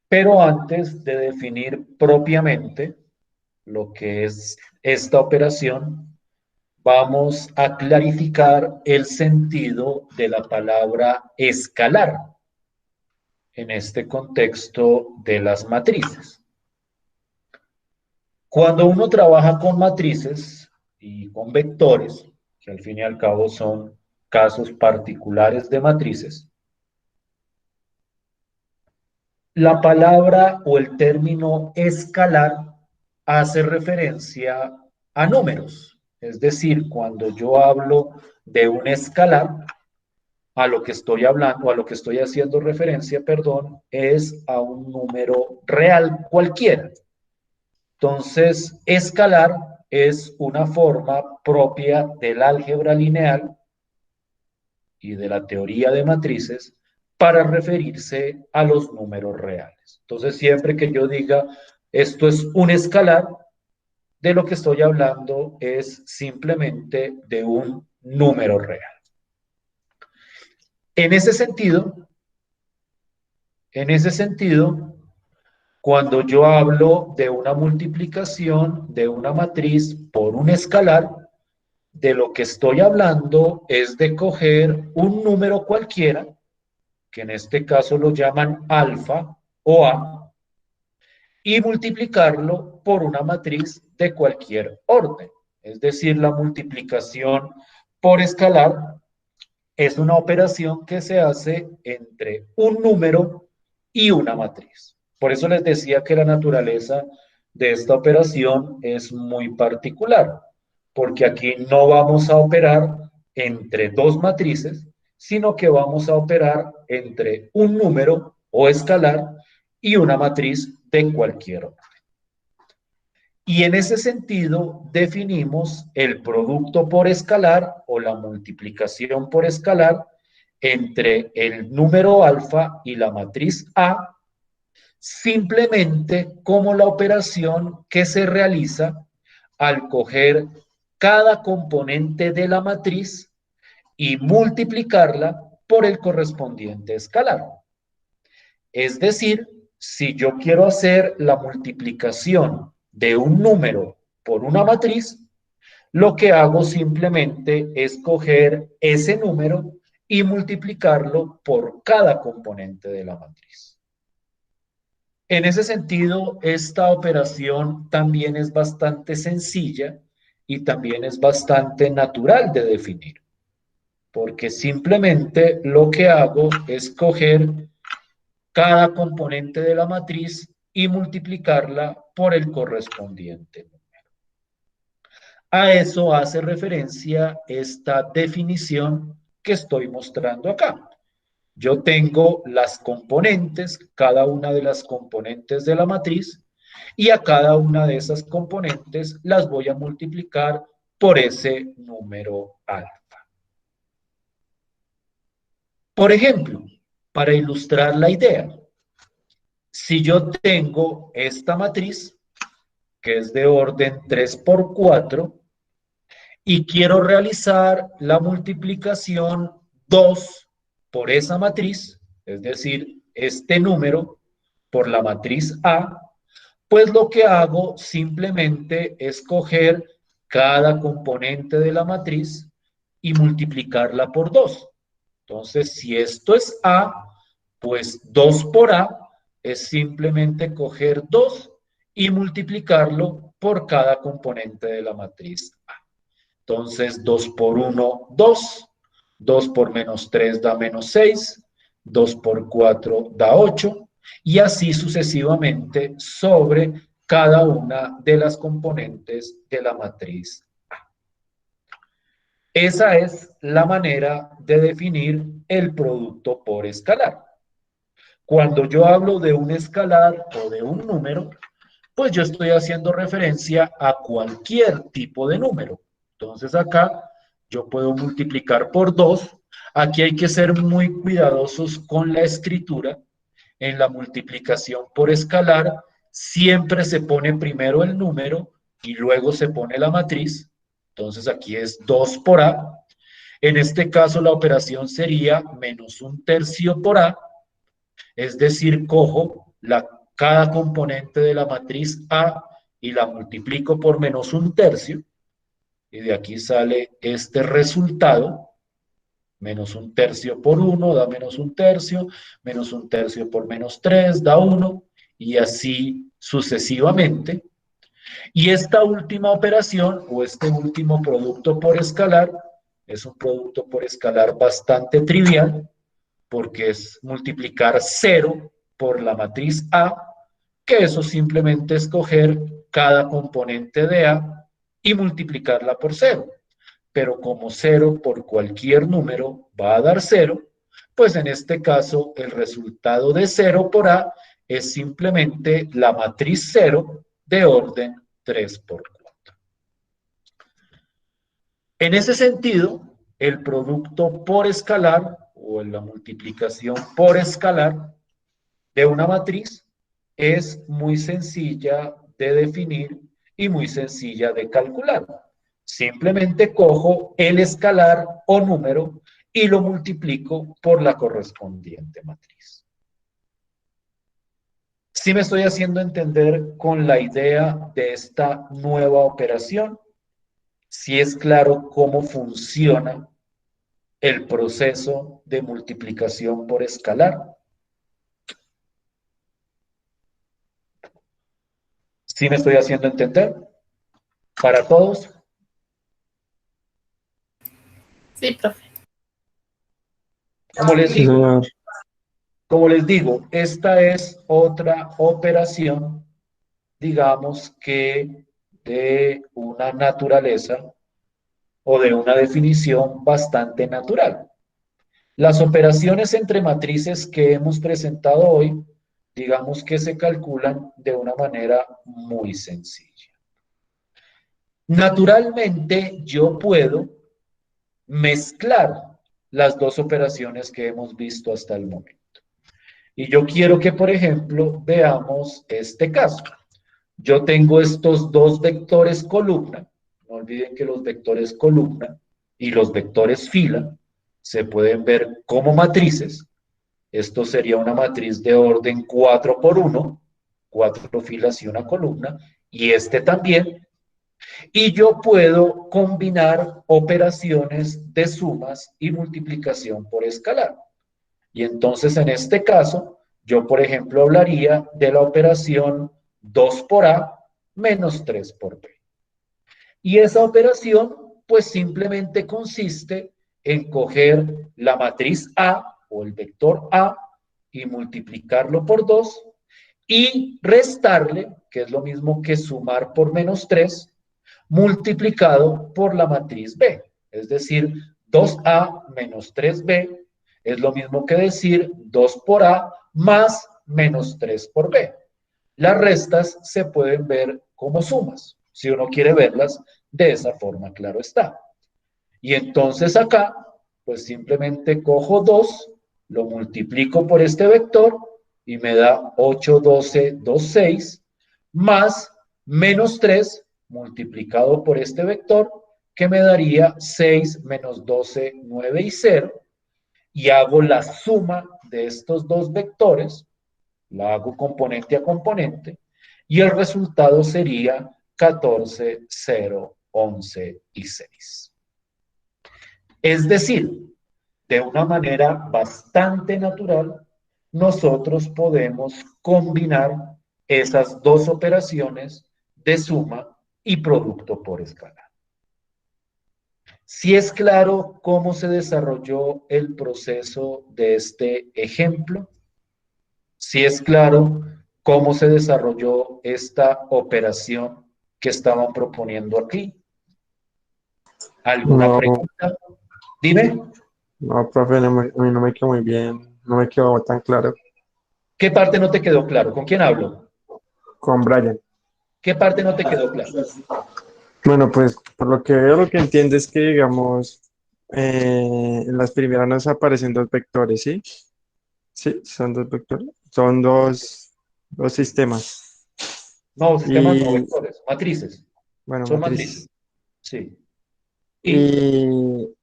Pero antes de definir propiamente lo que es esta operación, vamos a clarificar el sentido de la palabra escalar en este contexto de las matrices. Cuando uno trabaja con matrices y con vectores, que al fin y al cabo son casos particulares de matrices, la palabra o el término escalar hace referencia a números. Es decir, cuando yo hablo de un escalar, a lo que estoy hablando, a lo que estoy haciendo referencia, perdón, es a un número real cualquiera. Entonces, escalar es una forma propia del álgebra lineal y de la teoría de matrices para referirse a los números reales. Entonces, siempre que yo diga esto es un escalar, de lo que estoy hablando es simplemente de un número real. En ese sentido, cuando yo hablo de una multiplicación de una matriz por un escalar, de lo que estoy hablando es de coger un número cualquiera, que en este caso lo llaman alfa o a, y multiplicarlo por una matriz de cualquier orden. Es decir, la multiplicación por escalar es una operación que se hace entre un número y una matriz. Por eso les decía que la naturaleza de esta operación es muy particular, porque aquí no vamos a operar entre dos matrices, sino que vamos a operar entre un número o escalar y una matriz de cualquier orden. Y en ese sentido definimos el producto por escalar o la multiplicación por escalar entre el número alfa y la matriz A, simplemente como la operación que se realiza al coger cada componente de la matriz y multiplicarla por el correspondiente escalar. Es decir, si yo quiero hacer la multiplicación de un número por una matriz, lo que hago simplemente es coger ese número y multiplicarlo por cada componente de la matriz. En ese sentido, esta operación también es bastante sencilla y también es bastante natural de definir, porque simplemente lo que hago es coger cada componente de la matriz y multiplicarla por el correspondiente número. A eso hace referencia esta definición que estoy mostrando acá. Yo tengo las componentes, cada una de las componentes de la matriz, y a cada una de esas componentes las voy a multiplicar por ese número alfa. Por ejemplo, para ilustrar la idea, si yo tengo esta matriz, que es de orden 3 por 4, y quiero realizar la multiplicación 2 por esa matriz, es decir, este número por la matriz A, pues lo que hago simplemente es coger cada componente de la matriz y multiplicarla por 2. Entonces, si esto es A, pues 2 por A es simplemente coger 2 y multiplicarlo por cada componente de la matriz A. Entonces, 2 por 1, 2. 2 por menos 3 da menos 6. 2 por 4 da 8. Y así sucesivamente sobre cada una de las componentes de la matriz A. Esa es la manera de definir el producto por escalar. Cuando yo hablo de un escalar o de un número, pues yo estoy haciendo referencia a cualquier tipo de número. Entonces acá yo puedo multiplicar por 2. Aquí hay que ser muy cuidadosos con la escritura. En la multiplicación por escalar siempre se pone primero el número y luego se pone la matriz. Entonces aquí es 2 por A. En este caso la operación sería menos 1/3 por A. Es decir, cojo cada componente de la matriz A y la multiplico por menos 1/3. Y de aquí sale este resultado. Menos 1/3 por 1 da menos 1/3. Menos 1/3 por menos 3 da 1. Y así sucesivamente. Y esta última operación o este último producto por escalar es un producto por escalar bastante trivial, porque es multiplicar 0 por la matriz A, que eso simplemente es coger cada componente de A y multiplicarla por 0. Pero como 0 por cualquier número va a dar 0, pues en este caso el resultado de 0 por A es simplemente la matriz 0 de orden 3 por 4. En ese sentido, el producto por escalar o la multiplicación por escalar de una matriz es muy sencilla de definir y muy sencilla de calcular. Simplemente cojo el escalar o número y lo multiplico por la correspondiente matriz. ¿Sí me estoy haciendo entender con la idea de esta nueva operación? ¿Sí es claro cómo funciona el proceso de multiplicación por escalar? ¿Sí me estoy haciendo entender? ¿Para todos? Sí, profe. Como les Sí, digo, señor. esta es otra operación, digamos que de una naturaleza o de una definición bastante natural. Las operaciones entre matrices que hemos presentado hoy, digamos que se calculan de una manera muy sencilla. Naturalmente, yo puedo mezclar las dos operaciones que hemos visto hasta el momento. Y yo quiero que, por ejemplo, veamos este caso. Yo tengo estos dos vectores columna. No olviden que los vectores columna y los vectores fila se pueden ver como matrices. Esto sería una matriz de orden 4 por 1, 4 filas y una columna, y este también. Y yo puedo combinar operaciones de sumas y multiplicación por escalar. Y entonces en este caso, yo por ejemplo hablaría de la operación 2 por A menos 3 por B. Y esa operación pues simplemente consiste en coger la matriz A o el vector A y multiplicarlo por 2 y restarle, que es lo mismo que sumar por menos 3, multiplicado por la matriz B. Es decir, 2A menos 3B es lo mismo que decir 2 por A más menos 3 por B. Las restas se pueden ver como sumas, si uno quiere verlas de esa forma, claro está. Y entonces acá, pues simplemente cojo 2, lo multiplico por este vector y me da 8, 12, 2, 6, más menos 3 multiplicado por este vector, que me daría 6 menos 12, 9 y 0, y hago la suma de estos dos vectores, la hago componente a componente, y el resultado sería 14, 0, 11 y 6. Es decir, de una manera bastante natural, nosotros podemos combinar esas dos operaciones de suma y producto por escalar. Si es claro cómo se desarrolló el proceso de este ejemplo, si es claro cómo se desarrolló esta operación que estaban proponiendo aquí. ¿Alguna No, pregunta? Dime, no, profe, a mí no me quedó muy bien, no me quedó tan claro. ¿qué parte no te quedó claro? ¿Con quién hablo? Con Brian. ¿Qué parte no te quedó claro? Bueno, pues por lo que veo, lo que entiendo es que, digamos, en las primeras nos aparecen dos vectores, ¿sí? Sí, son dos vectores. Son dos sistemas. No, sistemas no, Y, vectores, matrices. bueno, Son matrices, matrices. sí. Y Y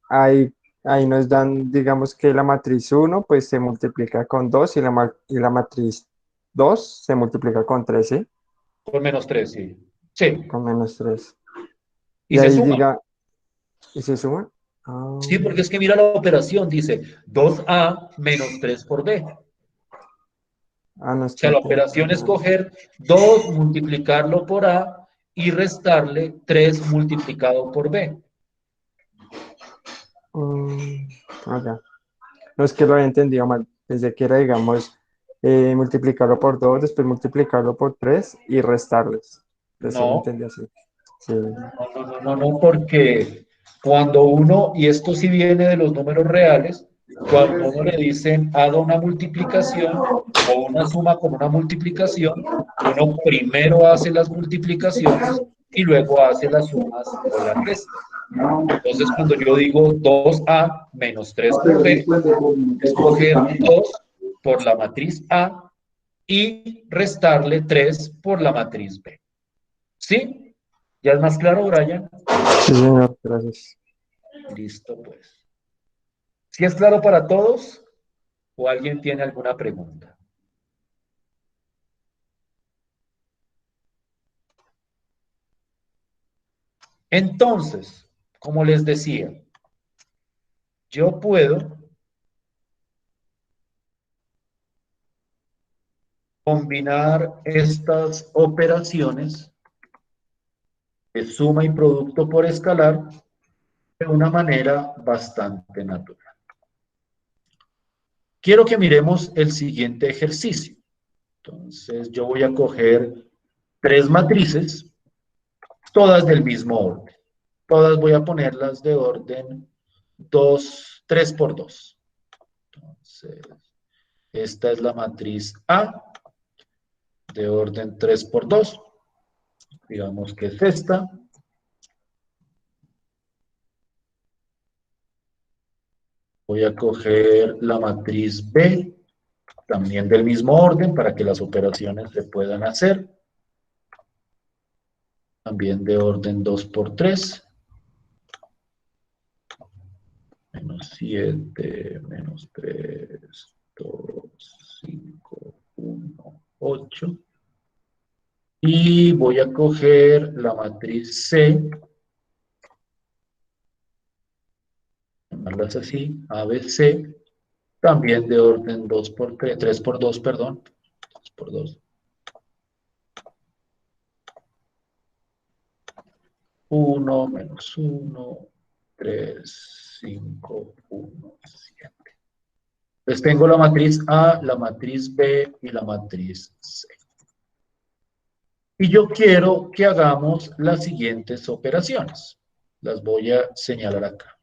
ahí nos dan, digamos que la matriz uno pues se multiplica con 2 y la matriz 2 se multiplica con 3, ¿sí? con menos 3, sí. Sí, Con menos 3. y Y se ahí suma. diga, ¿y se suma? Ah, Sí, porque es que mira la operación, dice 2A menos 3 por B. no O es que sea, la entiendo. operación es coger 2, multiplicarlo por A y restarle 3 multiplicado por B. Ya. No es que lo había entendido mal. Pensé que era, digamos, multiplicarlo por 2 después multiplicarlo por 3 y restarles. Eso lo No, entendí así. Sí. no, porque cuando uno, y esto sí viene de los números reales, Cuando uno le dicen haga una multiplicación o una suma con una multiplicación, uno primero hace las multiplicaciones y luego hace las sumas o las restas. Entonces, cuando yo digo 2A menos 3 por B, es coger 2 por la matriz A y restarle 3 por la matriz B. ¿Sí? ¿Ya es más claro, Brian? Sí, señor, gracias. Listo, pues. ¿Sí es claro para todos o alguien tiene alguna pregunta? Entonces, como les decía, yo puedo combinar estas operaciones de suma y producto por escalar de una manera bastante natural. Quiero que miremos el siguiente ejercicio. Entonces, yo voy a coger tres matrices, todas del mismo orden. Todas voy a ponerlas de orden 2, 3 por 2. Entonces, esta es la matriz A de orden 3 por 2. Digamos que es esta. Voy a coger la matriz B, también del mismo orden, para que las operaciones se puedan hacer. También de orden 2 por 3. Menos 7, menos 3, 2, 5, 1, 8. Y voy a coger la matriz C, llamarlas así, ABC, también de orden 2 por 3, 3 por 2, perdón, 2 por 2. 1, menos 1, 3, 5, 1, 7. Entonces tengo la matriz A, la matriz B y la matriz C. Y yo quiero que hagamos las siguientes operaciones. Las voy a señalar acá.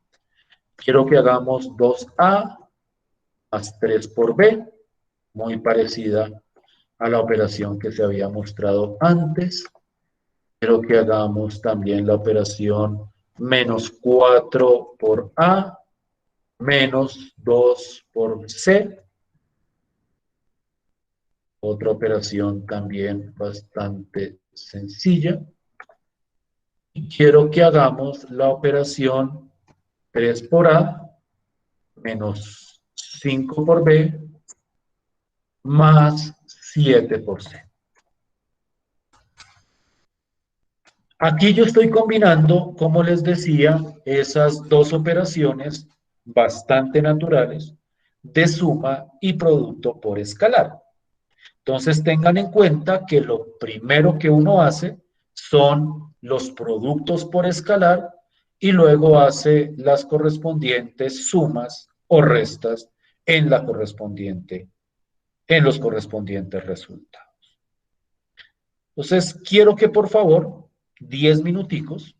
Quiero que hagamos 2A más 3 por B, muy parecida a la operación que se había mostrado antes. Quiero que hagamos también la operación menos 4 por A, menos 2 por C. Otra operación también bastante sencilla. Y quiero que hagamos la operación 3 por A, menos 5 por B, más 7 por C. Aquí yo estoy combinando, como les decía, esas dos operaciones bastante naturales de suma y producto por escalar. Entonces tengan en cuenta que lo primero que uno hace son los productos por escalar y luego hace las correspondientes sumas o restas en la correspondiente, en los correspondientes resultados. Entonces quiero que por favor 10 minuticos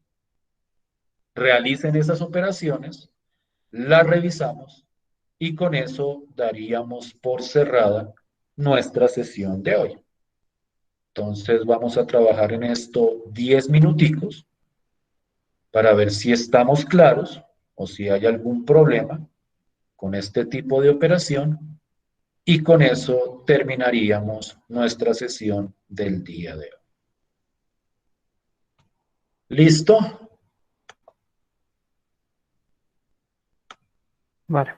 realicen esas operaciones, las revisamos y con eso daríamos por cerrada nuestra sesión de hoy. Entonces vamos a trabajar en esto 10 minuticos para ver si estamos claros o si hay algún problema con este tipo de operación y con eso terminaríamos nuestra sesión del día de hoy. ¿Listo? Vale.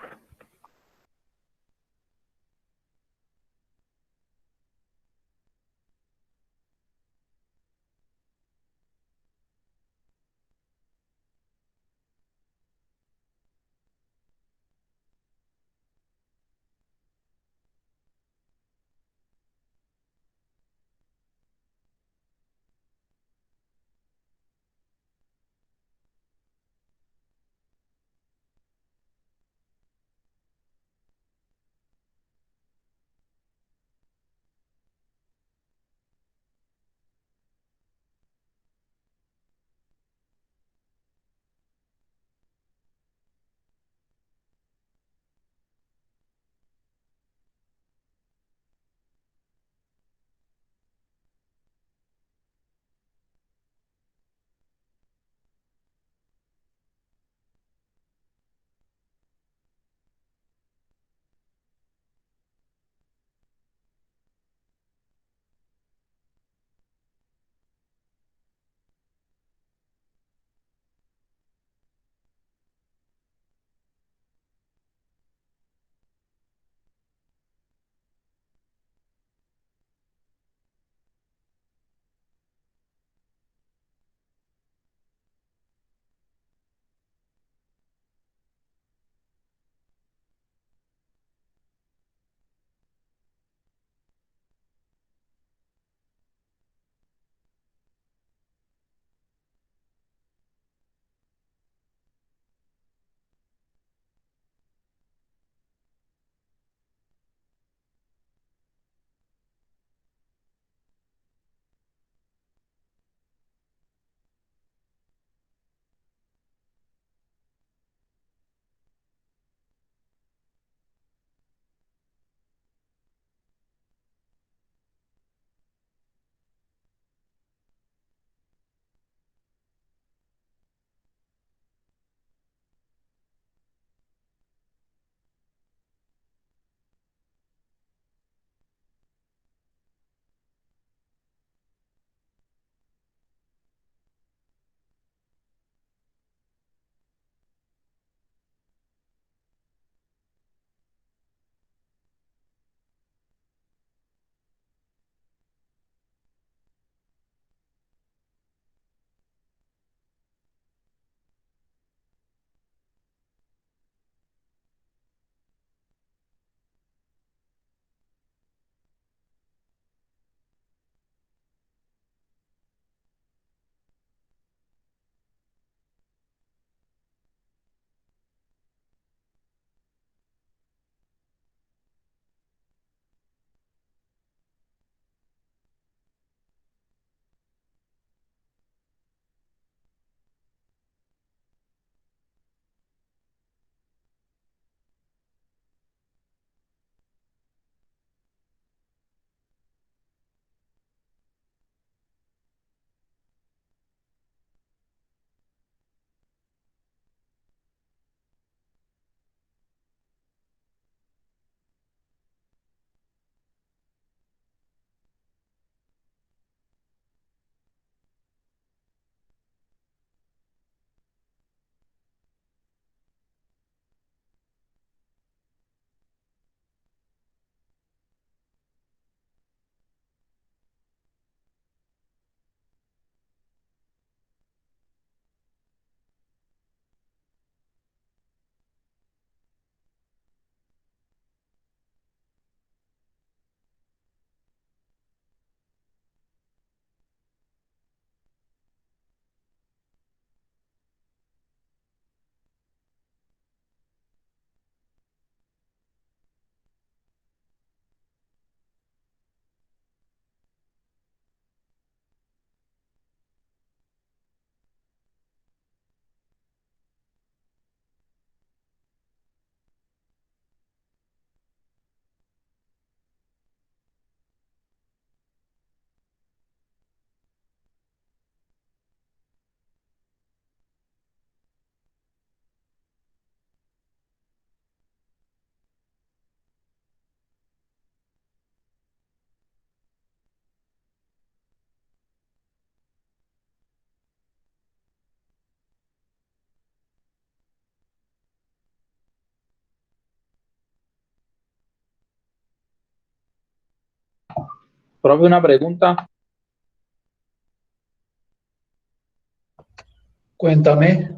Profe, una pregunta. Cuéntame.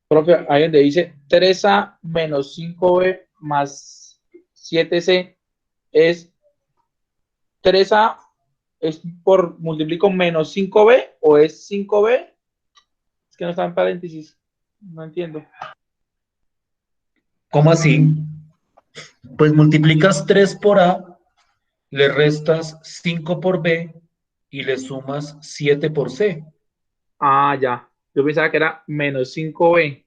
Profe, ahí donde dice 3A menos 5B más 7C es 3A es por multiplico menos 5B o es 5B. Es que no está en paréntesis. No entiendo. ¿Cómo así? Pues multiplicas 3 por A, le restas 5 por B y le sumas 7 por C. Ah, ya. Yo pensaba que era menos 5B.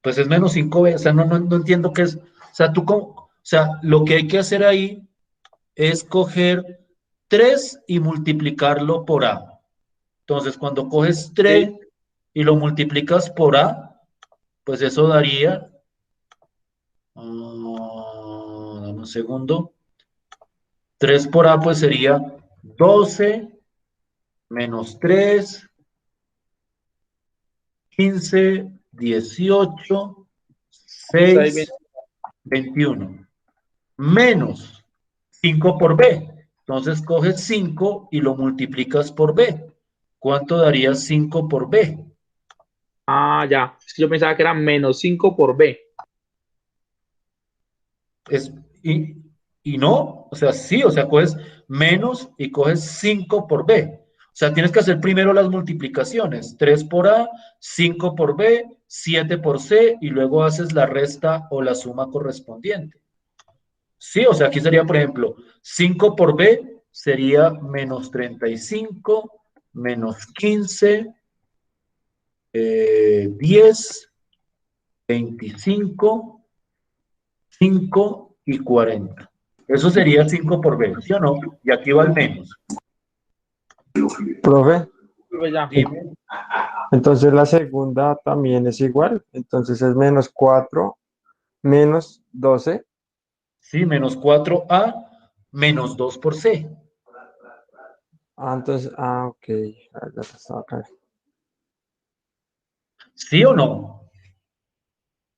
Pues es menos 5B, o sea, no entiendo qué es. O sea, lo que hay que hacer ahí es coger 3 y multiplicarlo por A. Entonces, cuando coges 3 y lo multiplicas por A, pues eso daría, dame un segundo, 3 por A pues sería 12 menos 3, 15, 18, 6, 21, menos 5 por B. Entonces coges 5 y lo multiplicas por B. ¿Cuánto daría 5 por B? Ah, ya. Es que yo pensaba que era menos 5 por B. Es, y, y no, o sea, sí, o sea, coges menos y coges 5 por B. O sea, tienes que hacer primero las multiplicaciones. 3 por A, 5 por B, 7 por C, y luego haces la resta o la suma correspondiente. Sí, o sea, aquí sería, por ejemplo, 5 por B sería menos 35, menos 15, 10, 25, 5 y 40. Eso sería 5 por B, ¿sí o no? Y aquí va el menos. Profe, Profe, ya. Dime. entonces la segunda también es igual. Entonces es menos 4 menos 12. Sí, menos 4A menos 2 por C. Entonces, ok. Ya estaba acá. ¿Sí o no?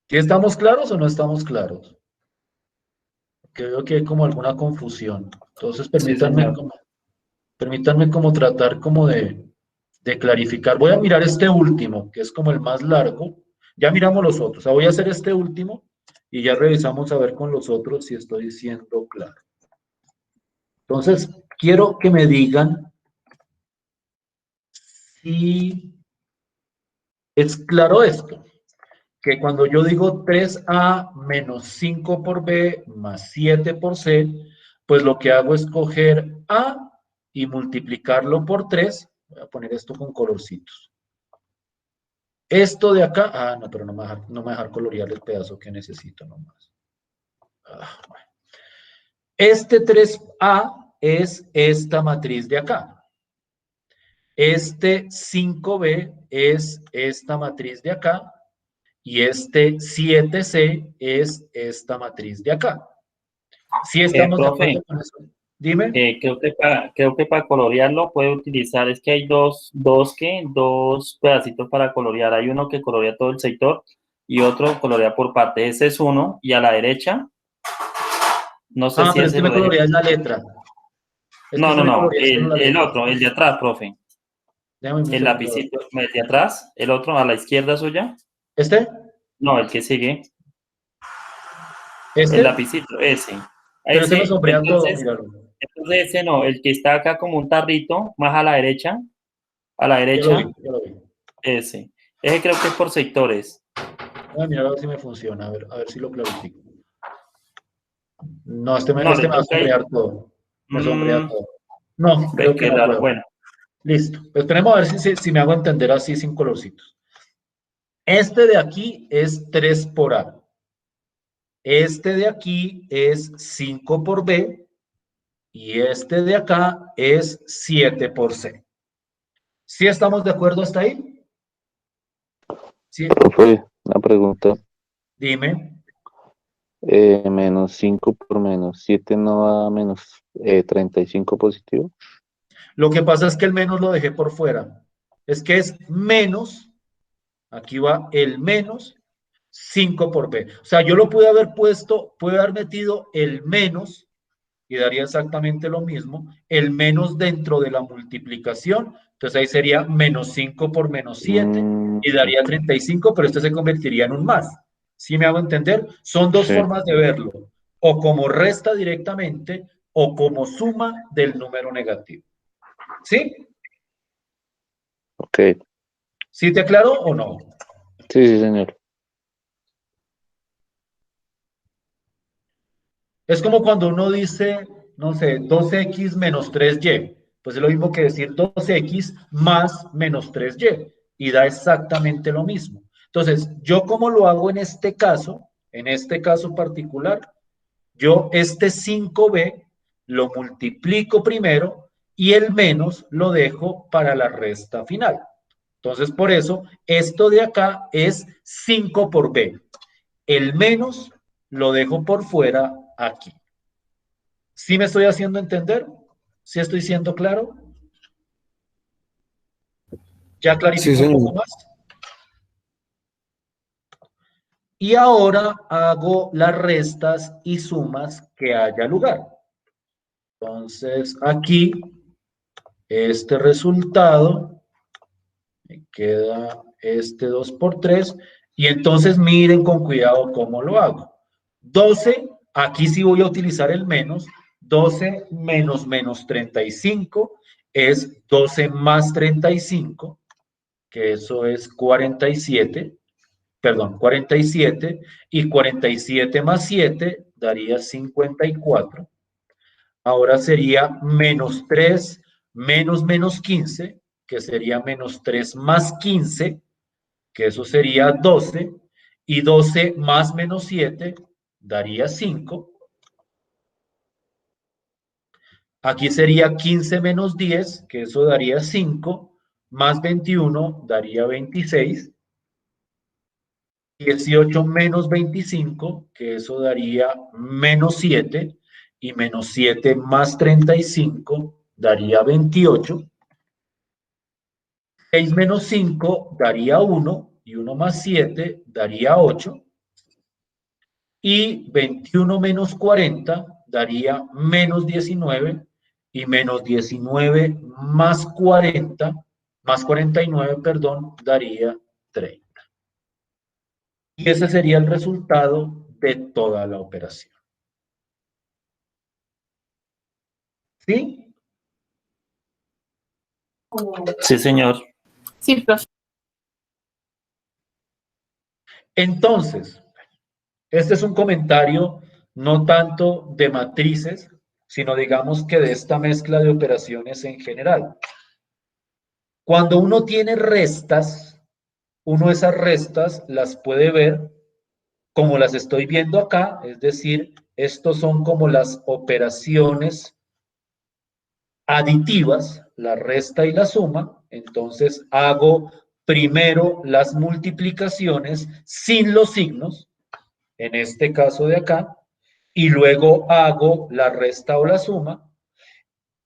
¿Sí estamos claros o no estamos claros? Creo que hay como alguna confusión. Entonces, permítanme como tratar como de clarificar. Voy a mirar este último, que es como el más largo. Ya miramos los otros. O sea, voy a hacer este último y ya revisamos a ver con los otros si estoy siendo claro. Entonces, quiero que me digan si es claro esto, que cuando yo digo 3A menos 5 por B más 7 por C, pues lo que hago es coger A y multiplicarlo por 3. Voy a poner esto con colorcitos. Esto de acá, no, pero no me va a dejar colorear el pedazo que necesito nomás. Bueno. Este 3A es esta matriz de acá. Este 5B es esta matriz de acá. Y este 7C es esta matriz de acá. ¿Sí estamos de Profe, acuerdo con eso? Dime. creo que para colorearlo puede utilizar, es que hay dos pedacitos para colorear. Hay uno que colorea todo el sector y otro colorea por parte. Ese es uno, y a la derecha, no sé si Pero es ese que lo me deje. coloreas la letra. Es que se me No, colorea solo la el letra. otro, el de atrás, profe. Déjame un El segundo. lapicito, el de atrás, el otro a la izquierda suya. ¿Este? No, el que sigue, ¿Este? el lapicito, ese. Pero ese me sombrea todo, Entonces, míralo. ese no, el que está acá como un tarrito, más a la derecha, Ya lo vi, ya lo vi. ese. Ese creo que es por sectores. Voy a mirar a ver si me funciona, a ver si lo clarifico. No, este me No, le va a toca ahí. sombrear todo. Me sombrea todo. No, Ve creo que qué no raro. puedo. Bueno, Listo. Esperemos a ver si me hago entender así sin colorcitos. Este de aquí es 3 por A. Este de aquí es 5 por B y este de acá es 7 por C. ¿Sí estamos de acuerdo hasta ahí? ¿Sí? Profe, una pregunta. Dime. Menos 5 por menos 7 no da menos 35 positivo. Lo que pasa es que el menos lo dejé por fuera. Es que es menos, aquí va el menos 5 por B. O sea, yo lo pude haber puesto, pude haber metido el menos y daría exactamente lo mismo. El menos dentro de la multiplicación, entonces ahí sería menos 5 por menos 7 y daría 35, pero este se convertiría en un más. ¿Sí me hago entender? Son dos Sí. formas de verlo, o como resta directamente o como suma del número negativo. ¿Sí? Ok. ¿Sí te aclaro o no? Sí, sí, señor. Es como cuando uno dice, no sé, 2x menos 3y. Pues es lo mismo que decir 2x más menos 3y. Y da exactamente lo mismo. Entonces, ¿yo cómo lo hago en este caso? En este caso particular, yo este 5b lo multiplico primero y el menos lo dejo para la resta final. Entonces, por eso, esto de acá es 5 por b. El menos lo dejo por fuera aquí. ¿Sí me estoy haciendo entender? ¿Sí estoy siendo claro? ¿Ya Sí, clarifico un poco señor. más? Y ahora hago las restas y sumas que haya lugar. Entonces, aquí, este resultado, me queda este 2 por 3, y entonces miren con cuidado cómo lo hago. 12, aquí sí voy a utilizar el menos. 12 menos menos 35 es 12 más 35, que eso es 47, perdón, 47, y 47 más 7 daría 54. Ahora sería menos 3 menos menos 15, que sería menos 3 más 15, que eso sería 12, y 12 más menos 7 daría 5. Aquí sería 15 menos 10, que eso daría 5, más 21 daría 26. 18 menos 25, que eso daría menos 7, y menos 7 más 35 daría 28. 6 menos 5 daría 1, y 1 más 7 daría 8. Y 21 menos 40 daría menos 19, y menos 19 más 40, más 49, perdón, daría 30. Y ese sería el resultado de toda la operación. ¿Sí? Sí, señor. Sí, profe. Entonces, este es un comentario no tanto de matrices, sino digamos que de esta mezcla de operaciones en general. Cuando uno tiene restas, uno esas restas las puede ver como las estoy viendo acá, es decir, estos son como las operaciones aditivas, la resta y la suma. Entonces hago primero las multiplicaciones sin los signos, en este caso de acá, y luego hago la resta o la suma.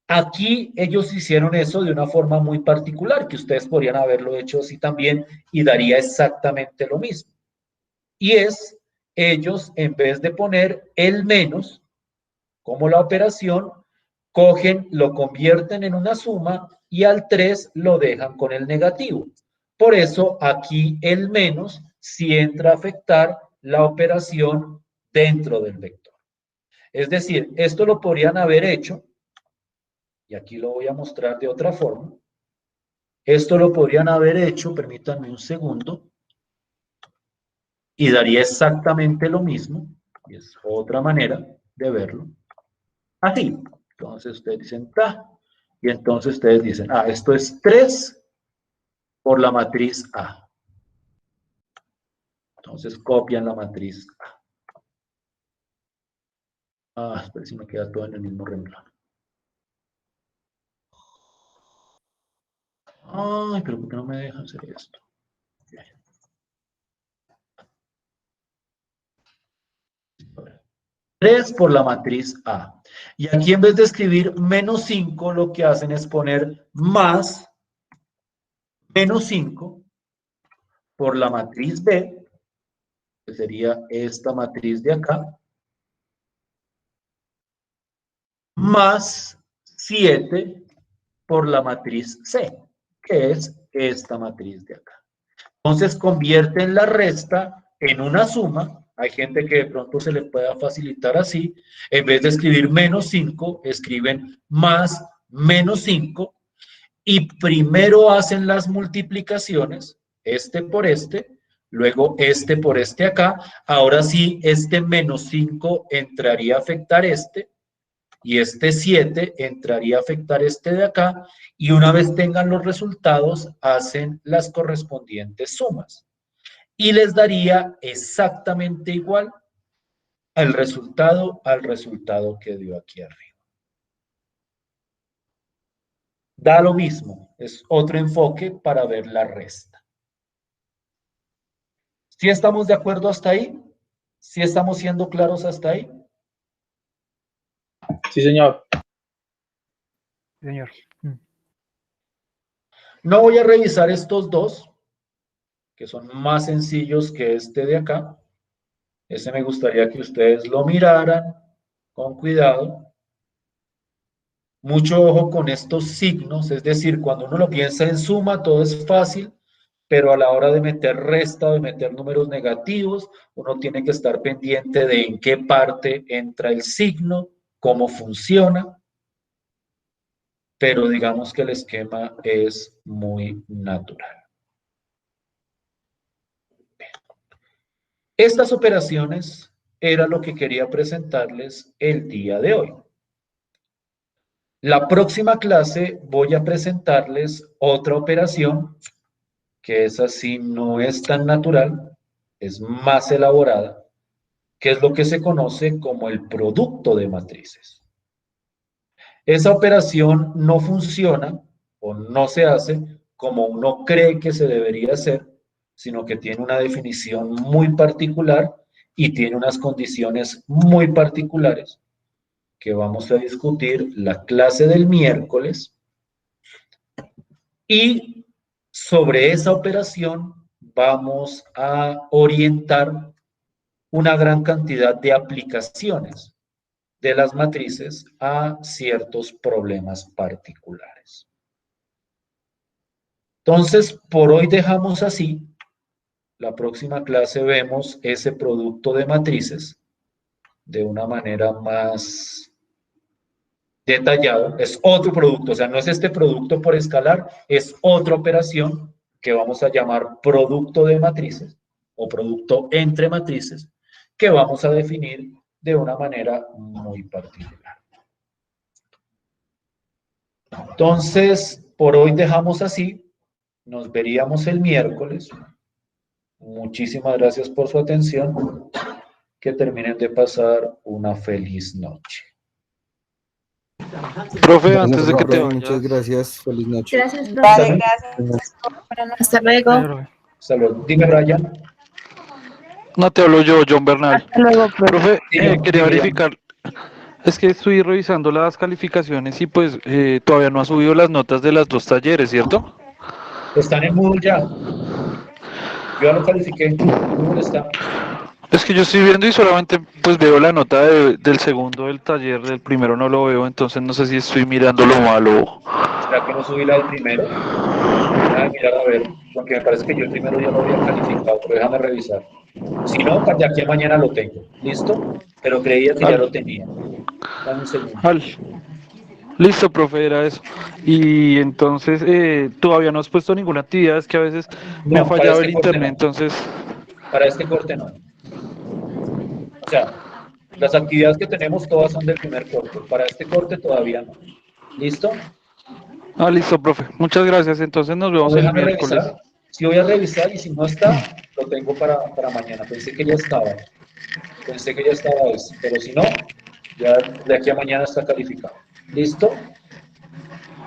Aquí ellos hicieron eso de una forma muy particular, que ustedes podrían haberlo hecho así también y daría exactamente lo mismo. Y es, ellos en vez de poner el menos como la operación, cogen, lo convierten en una suma y al 3 lo dejan con el negativo. Por eso aquí el menos sí entra a afectar la operación dentro del vector. Es decir, esto lo podrían haber hecho, y aquí lo voy a mostrar de otra forma. Esto lo podrían haber hecho, permítanme un segundo, y daría exactamente lo mismo, y es otra manera de verlo. Así. Entonces ustedes dicen ta, y entonces ustedes dicen, esto es 3 por la matriz A. Entonces copian la matriz A. Espera si me queda todo en el mismo renglón. Ay, pero ¿por qué no me dejan hacer esto? 3 por la matriz A. Y aquí en vez de escribir menos 5, lo que hacen es poner más menos 5 por la matriz B, que sería esta matriz de acá, más 7 por la matriz C, que es esta matriz de acá. Entonces convierten la resta en una suma. Hay gente que de pronto se le pueda facilitar así. En vez de escribir menos 5, escriben más menos 5 y primero hacen las multiplicaciones, este por este, luego este por este acá. Ahora sí, este menos 5 entraría a afectar este y este 7 entraría a afectar este de acá, y una vez tengan los resultados, hacen las correspondientes sumas. Y les daría exactamente igual al resultado que dio aquí arriba. Da lo mismo, es otro enfoque para ver la resta. ¿Sí estamos de acuerdo hasta ahí? ¿Sí estamos siendo claros hasta ahí? Sí, señor. Señor. No voy a revisar estos dos, que son más sencillos que este de acá. Ese me gustaría que ustedes lo miraran con cuidado. Mucho ojo con estos signos, es decir, cuando uno lo piensa en suma, todo es fácil, pero a la hora de meter resta, de meter números negativos, uno tiene que estar pendiente de en qué parte entra el signo, cómo funciona, pero digamos que el esquema es muy natural. Estas operaciones era lo que quería presentarles el día de hoy. La próxima clase voy a presentarles otra operación que es así, no es tan natural, es más elaborada, que es lo que se conoce como el producto de matrices. Esa operación no funciona o no se hace como uno cree que se debería hacer, sino que tiene una definición muy particular y tiene unas condiciones muy particulares que vamos a discutir la clase del miércoles. Y sobre esa operación vamos a orientar una gran cantidad de aplicaciones de las matrices a ciertos problemas particulares. Entonces, por hoy dejamos así. La próxima clase vemos ese producto de matrices de una manera más detallada. Es otro producto, o sea, no es este producto por escalar, es otra operación que vamos a llamar producto de matrices o producto entre matrices, que vamos a definir de una manera muy particular. Entonces, por hoy dejamos así. Nos veríamos el miércoles. Muchísimas gracias por su atención. Que terminen de pasar una feliz noche. Profe, antes de que te Muchas vayas, gracias. Feliz noche. Gracias, profe. Vale, gracias. Hasta luego. Hasta luego. Dime, Brian. no te hablo yo, John Bernal. Hasta luego, profe. Profe, Dime, quería dime, verificar, es que estoy revisando las calificaciones y pues todavía no ha subido las notas de las dos talleres, ¿cierto? Están en Moodle ya. Yo ya lo califiqué. Moodle está. Es que yo estoy viendo y solamente pues veo la nota del segundo del taller, del primero no lo veo, entonces no sé si estoy mirando lo malo. ¿Será que no subí la del primero? Déjame mirar a ver, porque me parece que yo el primero ya lo había calificado, pero déjame revisar. Si no, de aquí a mañana lo tengo. ¿Listo? Pero creía que ya lo tenía. Dame un segundo. Listo, profe, era eso. Y entonces, todavía no has puesto ninguna actividad, es que a veces me ha No, para fallado este el corte internet, no. entonces... Para este corte no. O sea, las actividades que tenemos todas son del primer corte. Para este corte todavía no. ¿Listo? listo, profe. Muchas gracias. Entonces nos No, vemos el déjame miércoles. revisar. Si voy a revisar y si no está, lo tengo para mañana. Pensé que ya estaba. Pensé que ya estaba eso. Pero si no, ya de aquí a mañana está calificado. ¿Listo?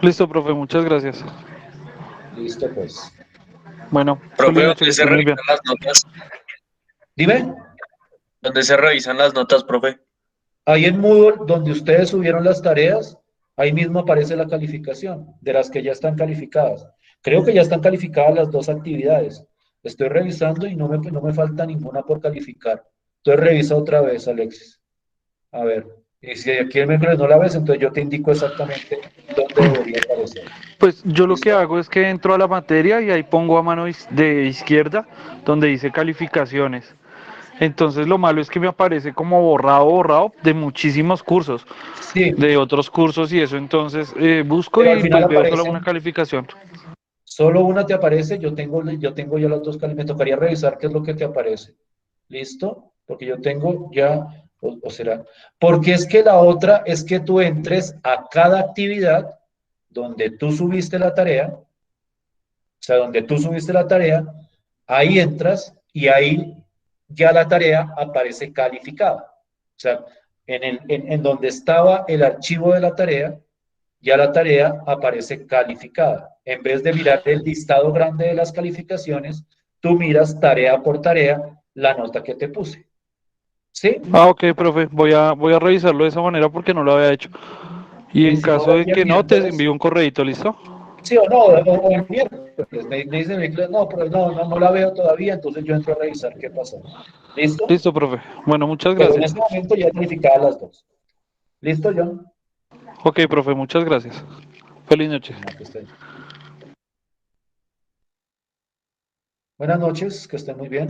Listo, profe. Muchas gracias. Listo, pues. Bueno, Profe, feliz noche, que ¿dónde se esté muy bien. revisan las notas? Dime. ¿Dónde se revisan las notas, profe? Ahí en Moodle, donde ustedes subieron las tareas, ahí mismo aparece la calificación de las que ya están calificadas. Creo que ya están calificadas las dos actividades. Estoy revisando y no me falta ninguna por calificar. Entonces revisa otra vez, Alexis. A ver. Y si aquí el miércoles no la ves, entonces yo te indico exactamente dónde debería aparecer. Pues yo lo que ¿Listo? hago es que entro a la materia y ahí pongo a mano de izquierda donde dice calificaciones. Entonces lo malo es que me aparece como borrado de muchísimos cursos, Sí, de otros cursos y eso. Entonces busco pero al y final pues veo solo una aparecen, calificación. solo una te aparece, yo tengo ya las dos calificaciones, me tocaría revisar qué es lo que te aparece. ¿Listo? Porque yo tengo ya, o será, porque es que la otra es que tú entres a cada actividad donde tú subiste la tarea, o sea, donde tú subiste la tarea, ahí entras y ahí ya la tarea aparece calificada. O sea, en donde estaba el archivo de la tarea, ya la tarea aparece calificada. En vez de mirar el listado grande de las calificaciones, tú miras tarea por tarea la nota que te puse. ¿Sí? Ah, ok, profe, voy a revisarlo de esa manera porque no lo había hecho. Y Y en si no, caso de el que no, te miércoles, envío un correíto, ¿listo? sí o no, o el miércoles, me dicen, no, pero no la veo todavía, entonces yo entro a revisar qué pasó. ¿Listo? Listo, profe. Bueno, muchas Pero en gracias. este momento ya calificadas las dos. ¿Listo, John? Ok, profe, muchas gracias. Feliz noche. No, que estén. Buenas noches, que estén muy bien.